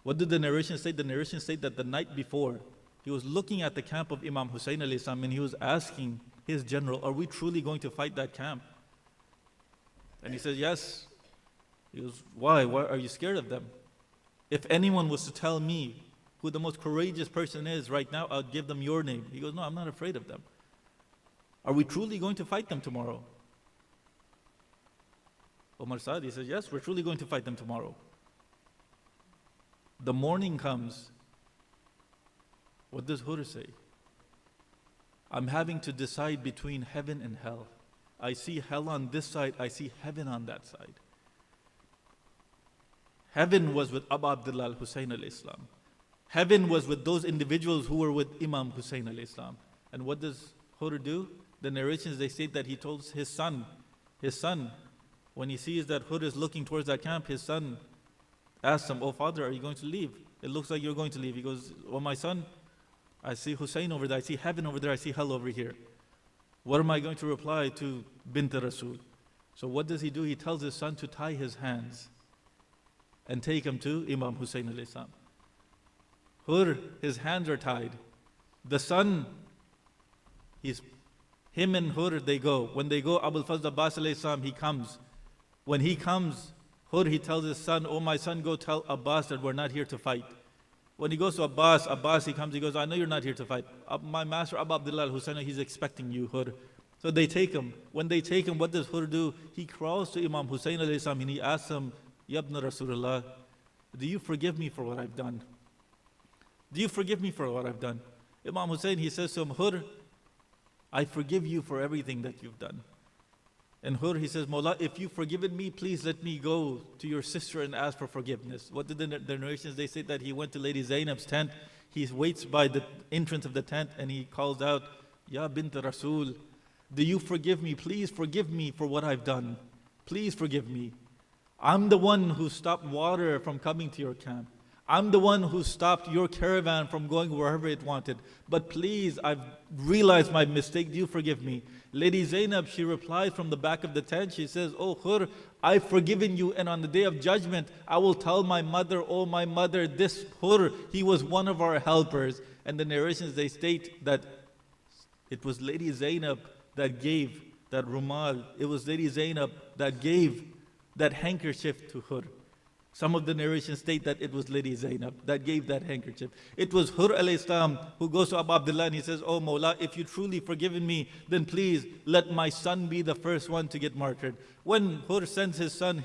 what did the narration say? The narration said that the night before, he was looking at the camp of Imam Hussain alayhi salam and he was asking his general, are we truly going to fight that camp? And he says, yes. He goes, why? Why are you scared of them? If anyone was to tell me who the most courageous person is right now, I'll give them your name. He goes, no, I'm not afraid of them. Are we truly going to fight them tomorrow? Omar Saad, he says, yes, we're truly going to fight them tomorrow. The morning comes. What does Hur say? I'm having to decide between heaven and hell. I see hell on this side, I see heaven on that side. Heaven was with Abu Abdullah Hussain alayhi salam. Heaven was with those individuals who were with Imam Hussain alayhi salam. And what does Hur do? The narrations, they state that he told his son, when he sees that Hur is looking towards that camp, his son asks him, oh father, are you going to leave? It looks like you're going to leave. He goes, oh my son, I see Hussain over there, I see heaven over there, I see hell over here. What am I going to reply to Bint Rasul? So what does he do? He tells his son to tie his hands and take him to Imam Hussain alayhi salam. Hur, his hands are tied. The son, him and Hur, they go. When they go, Abul Fazl Abbas alayhi salam, he comes. When he comes, Hur, he tells his son, oh my son, go tell Abbas that we're not here to fight. When he goes to Abbas, he comes, he goes, I know you're not here to fight. My master Abu Abdullah Hussain, he's expecting you, Hur. So they take him. When they take him, what does Hur do? He crawls to Imam Hussain alayhi salam and he asks him, Yabna Rasulullah, do you forgive me for what I've done? Do you forgive me for what I've done? Imam Hussain, he says to him, Hur, I forgive you for everything that you've done. And Hur, he says, Mawla, if you've forgiven me, please let me go to your sister and ask for forgiveness. What did the narrations, they say that he went to Lady Zainab's tent. He waits by the entrance of the tent and he calls out, Ya bint Rasul, do you forgive me? Please forgive me for what I've done. Please forgive me. I'm the one who stopped water from coming to your camp. I'm the one who stopped your caravan from going wherever it wanted. But please, I've realized my mistake. Do you forgive me? Lady Zainab, she replies from the back of the tent. She says, oh Hur, I've forgiven you. And on the day of judgment, I will tell my mother, oh my mother, this Hur, he was one of our helpers. And the narrations, they state that it was Lady Zainab that gave that rumal. It was Lady Zainab that gave that handkerchief to Hur. Some of the narrations state that it was Lady Zainab that gave that handkerchief. It was Hur alayhi salam who goes to Abu Abdullah and he says, oh Mawla, if you truly forgiven me, then please let my son be the first one to get martyred. When Hur sends his son,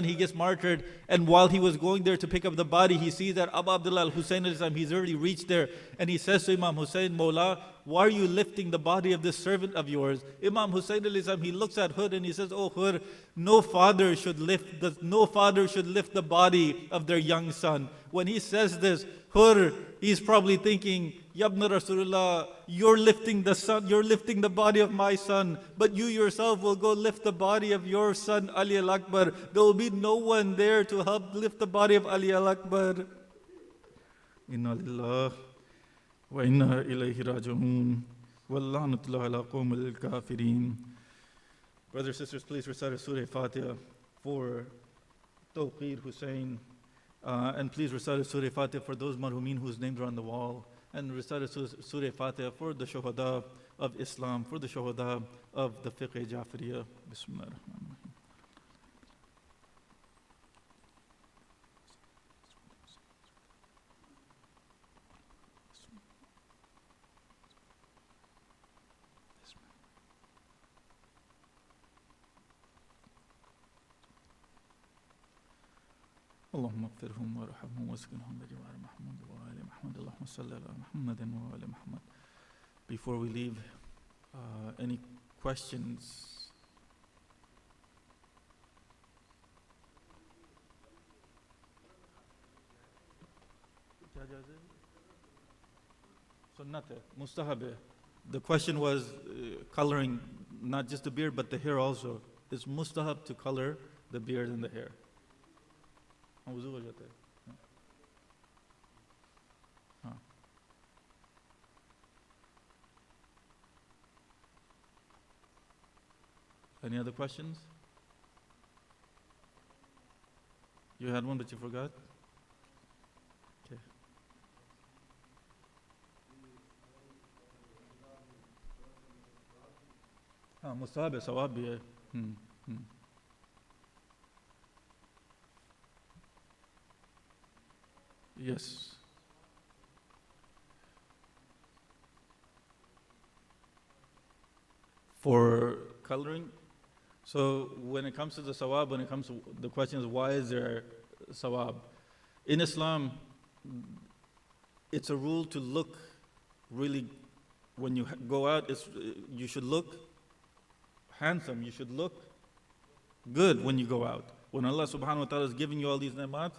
he gets martyred. And while he was going there to pick up the body, he sees that Abu Abdullah Hussain alayhi salam, he's already reached there. And he says to Imam Hussain, Mawla, why are you lifting the body of this servant of yours? Imam Hussain alayhi salam, he looks at Hur and he says, oh Hur, no father should lift the body of their young son. When he says this, Hur, he's probably thinking, Yabna Rasulullah, you're lifting the body of my son, but you yourself will go lift the body of your son Ali al-Akbar. There will be no one there to help lift the body of Ali al-Akbar. Inna lillah wa inna ilayhi raji'un. Wallahnutullahi ala qawmil kafirin. Brothers and sisters, please recite Surah Fatiha for Tayyab Hussain. And please recite Surah Fatiha for those marhumin whose names are on the wall. And recite Surah Fatiha for the shuhada of Islam, for the shuhada of the fiqh Jafariya. Bismillah ar-Rahman ar-Rahim. اللهم اغفرهم وارحمهم واسكنهم بجوار محمد وآل محمد اللهم صل على محمد وآل محمد. Before we leave, any questions? Sunnat hai, mustahab hai. The question was coloring not just the beard but the hair also. It's mustahab to color the beard and the hair. وضو ہو جاتا ہے. ہاں. Any other questions? You had one but you forgot? Okay. ہاں مستحب ہے, ثواب بھی ہے. Yes. For coloring, so when it comes to the sawab, when it comes to the question is why is there sawab? In Islam, it's a rule to look really, when you go out, you should look handsome, you should look good when you go out. When Allah subhanahu wa ta'ala is giving you all these ni'mat,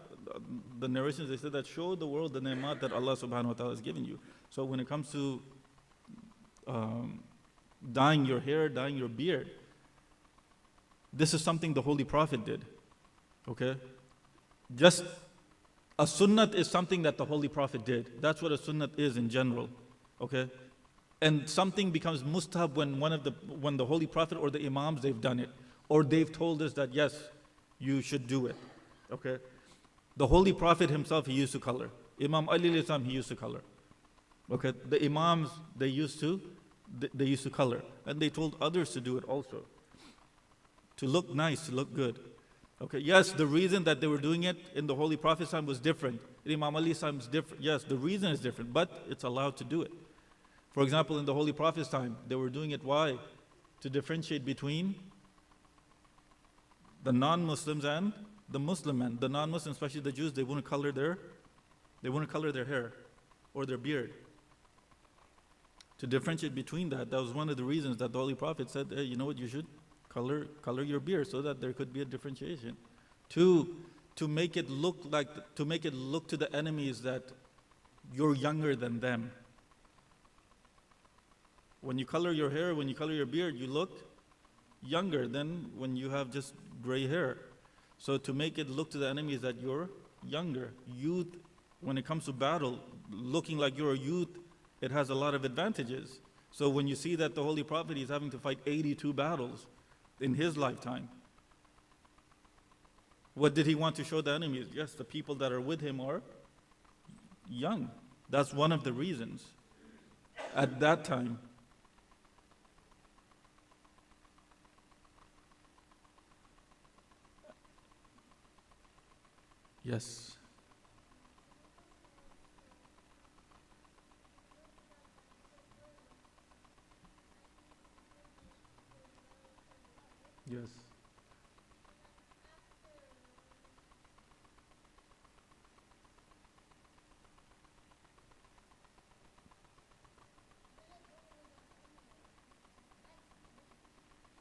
the narrations, they said that show the world the ni'mat that Allah subhanahu wa ta'ala is giving you. So when it comes to dyeing your hair, dyeing your beard, this is something the Holy Prophet did. Okay? Just a sunnat is something that the Holy Prophet did. That's what a sunnat is in general. Okay? And something becomes mustahab when the Holy Prophet or the Imams, they've done it. Or they've told us that yes, you should do it. Okay? The Holy Prophet himself, he used to color. Imam Ali alayhi salam, he used to color. Okay? The Imams, they used to color. And they told others to do it also. To look nice, to look good. Okay? Yes, the reason that they were doing it in the Holy Prophet's time was different. In Imam Ali's time is different. Yes, the reason is different, but it's allowed to do it. For example, in the Holy Prophet's time, they were doing it why? To differentiate between the non-Muslims and the Muslim men. The non-Muslims, especially the Jews, they wouldn't color their hair or their beard. To differentiate between that was one of the reasons that the Holy Prophet said, hey, you know what, you should color your beard so that there could be a differentiation. To make it look to the enemies that you're younger than them. When you color your hair, when you color your beard, you look younger than when you have just gray hair. So to make it look to the enemies that you're younger. Youth, when it comes to battle, looking like you're a youth, it has a lot of advantages. So when you see that the Holy Prophet is having to fight 82 battles in his lifetime, what did he want to show the enemies? Yes, the people that are with him are young. That's one of the reasons. At that time, yes. Yes.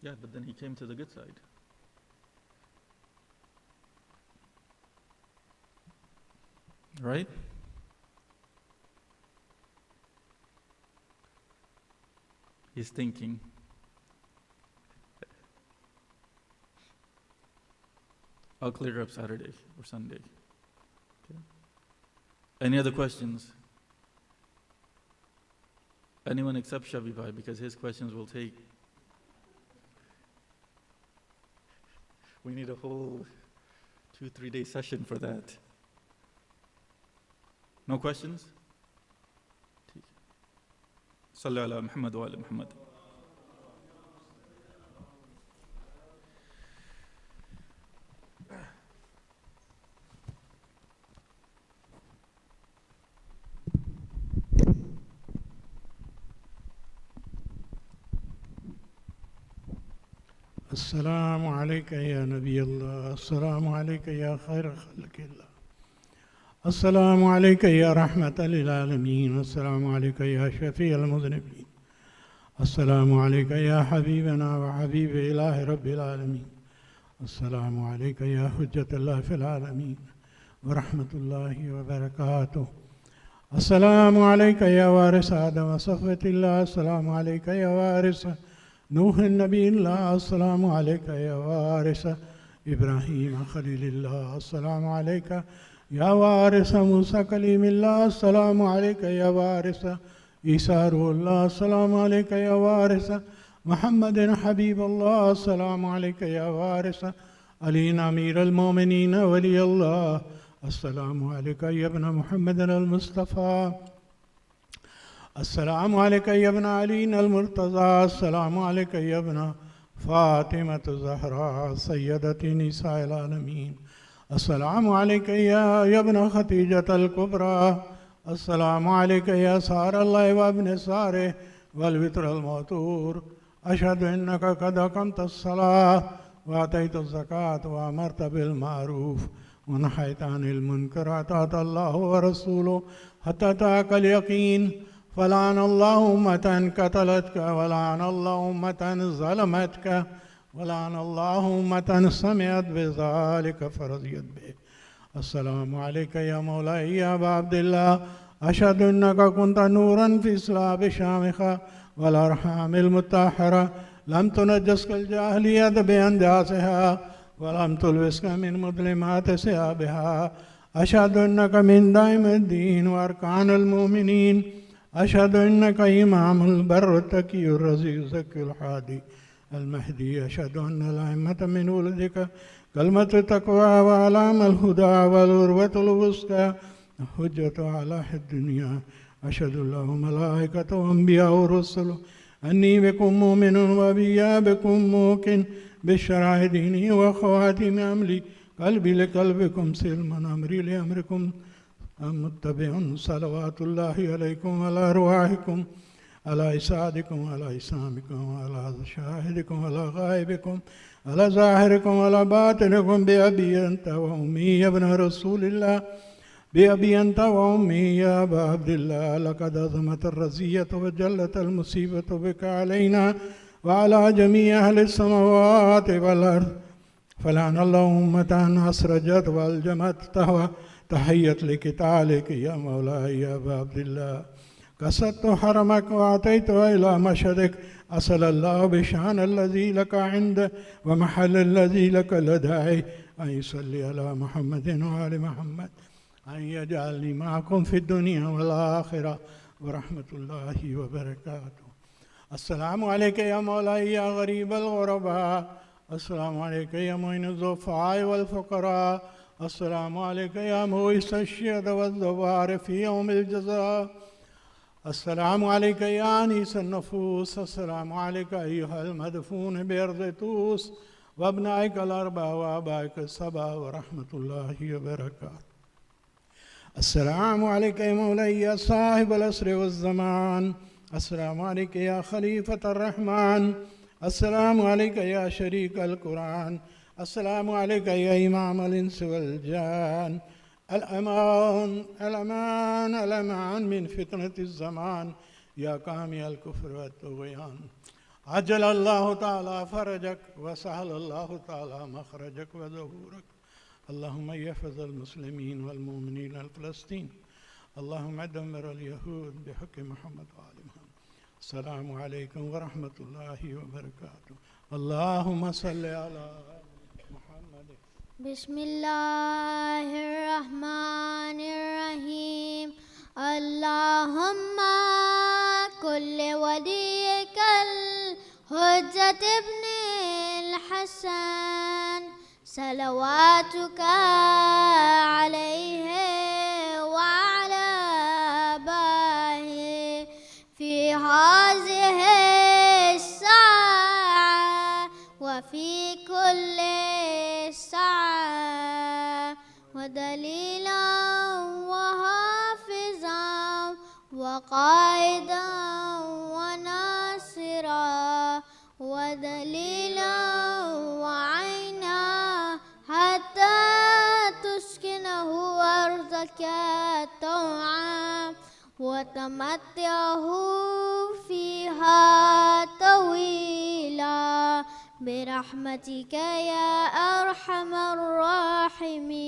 Yeah, but then he came to the good side. Right? He's thinking. I'll clear up Saturday or Sunday. Okay. Any other questions? Anyone except Shabi Bhai, because his questions will take. We need a whole 2-3 day session for that. No questions? Sallu ala Muhammad wa ala Muhammad. السلام عليك يا نبي الله، السلام عليك يا خير خلق الله، السلام عليك يا رحمة للعالمين، السلام عليك يا شفيع المذنبين، السلام عليك يا حبيبنا وحبيب إله رب العالمين، السلام عليك يا حجة الله في العالمين ورحمة الله وبركاته، السلام عليك يا وارث آدم وصفوة الله، السلام عليك يا وارث نوح النبي الله، السلام عليك يا وارث إبراهيم خليل الله، السلام عليك يا وارث موسى كليم الله، السلام عليك يا وارث عيسى روح الله، السلام عليك يا وارث محمد حبيب الله، السلام عليك يا وارث علي أمير المؤمنين ولي الله، السلام عليك يا ابن محمد المصطفى، السلام عليك يا ابن علي المرتضى، السلام عليك يا ابن فاطمة الزهراء سيدة نساء العالمين، السلام عليك يا ابن خديجة الكبرى، السلام عليك يا سار الله وابن ساره والوتر الموتور، أشهد أنك قد أقمت الصلاة وآتيت الزكاة وأمرت بالمعروف ونهيت عن المنكر، أطعت الله ورسوله حتى أتاك اليقين، فلعن الله أمة قتلتك ولعن الله أمة ظلمتك ولعن الله أمة سمعت بذلك فرضيت به. السلام عليك يا مولاي يا أبا عبد الله، أشهد أنك كنت نورا في صلاب شامخة والأرحام المطهرة، لم تنجسك الجاهلية بأنداسها ولم تلبسك من مظلمات ثيابها، أشهد أنك من دائم الدين وأركان المؤمنين، أشهد أنك إمام البر التقي الرزي الزكي الحادي المهدي، أشهد أن الأئمة من ولدك كلمة التقوى وعلام الهدى والعروة الوثقى حجة على الدنيا، أشهد الله ملائكة وأنبياء ورسل أني بكم مؤمن وبيا بكم موقن بالشرع ديني وخواتم أملي، قلبي لقلبكم سلما أمري لأمركم متبع، صلوات الله عليكم وعلى أرواحكم، على إسعادكم على إسامكم على شاهدكم على غائبكم على ظاهركم على باطنكم، بأبي أنت وأمي يا ابن رسول الله، بأبي أنت وأمي يا أبا عبد الله، لقد عظمت الرزية وجلت المصيبة بك علينا وعلى جميع أهل السماوات والأرض، فلعن الله أمة أسرجت والجمت تهوى تحيت لقتالك يا مولاي يا أبا عبد الله، قصدت حرمك وأتيت إلى مشهدك، أسأل الله بشأن الذي لك عنده ومحل الذي لك لدعي أن يصلي على محمد وآل محمد، أن يجعلني معكم في الدنيا والآخرة ورحمة الله وبركاته. السلام عليك يا مولاي يا غريب الغرباء، السلام عليك يا معين الضعفاء والفقراء، السلام عليك يا مويس الشهد والزوار في يوم الجزاء، السلام عليك يا أنيس النفوس، السلام عليك أيها المدفون بأرض طوس وابنائك الأربعة وآبائك السبعة ورحمة الله وبركاته. السلام عليك يا مولاي يا صاحب العصر والزمان، السلام عليك يا خليفة الرحمن، السلام عليك يا شريك القرآن، السلام عليك يا إمام الإنس والجان، الأمان الأمان الأمان من فتنة الزمان يا قامي الكفر والطغيان، عجل الله تعالى فرجك وسهل الله تعالى مخرجك وظهورك. اللهم يحفظ المسلمين والمؤمنين الفلسطين. اللهم دمر اليهود بحق محمد وآل محمد. السلام عليكم ورحمة الله وبركاته. اللهم صل على محمد. بسم الله الرحمن الرحيم. اللهم كل وليك الحجة ابن الحسن صلواتك عليه وعلى آبائه في هذه الساعة وفي كل ساعة ودليلا وحافظا وقائدا وناصرا ودليلا وعينا حتى تسكنه أرضك طوعا وتمتعه فيها طويلا برحمتك يا أرحم الراحمين.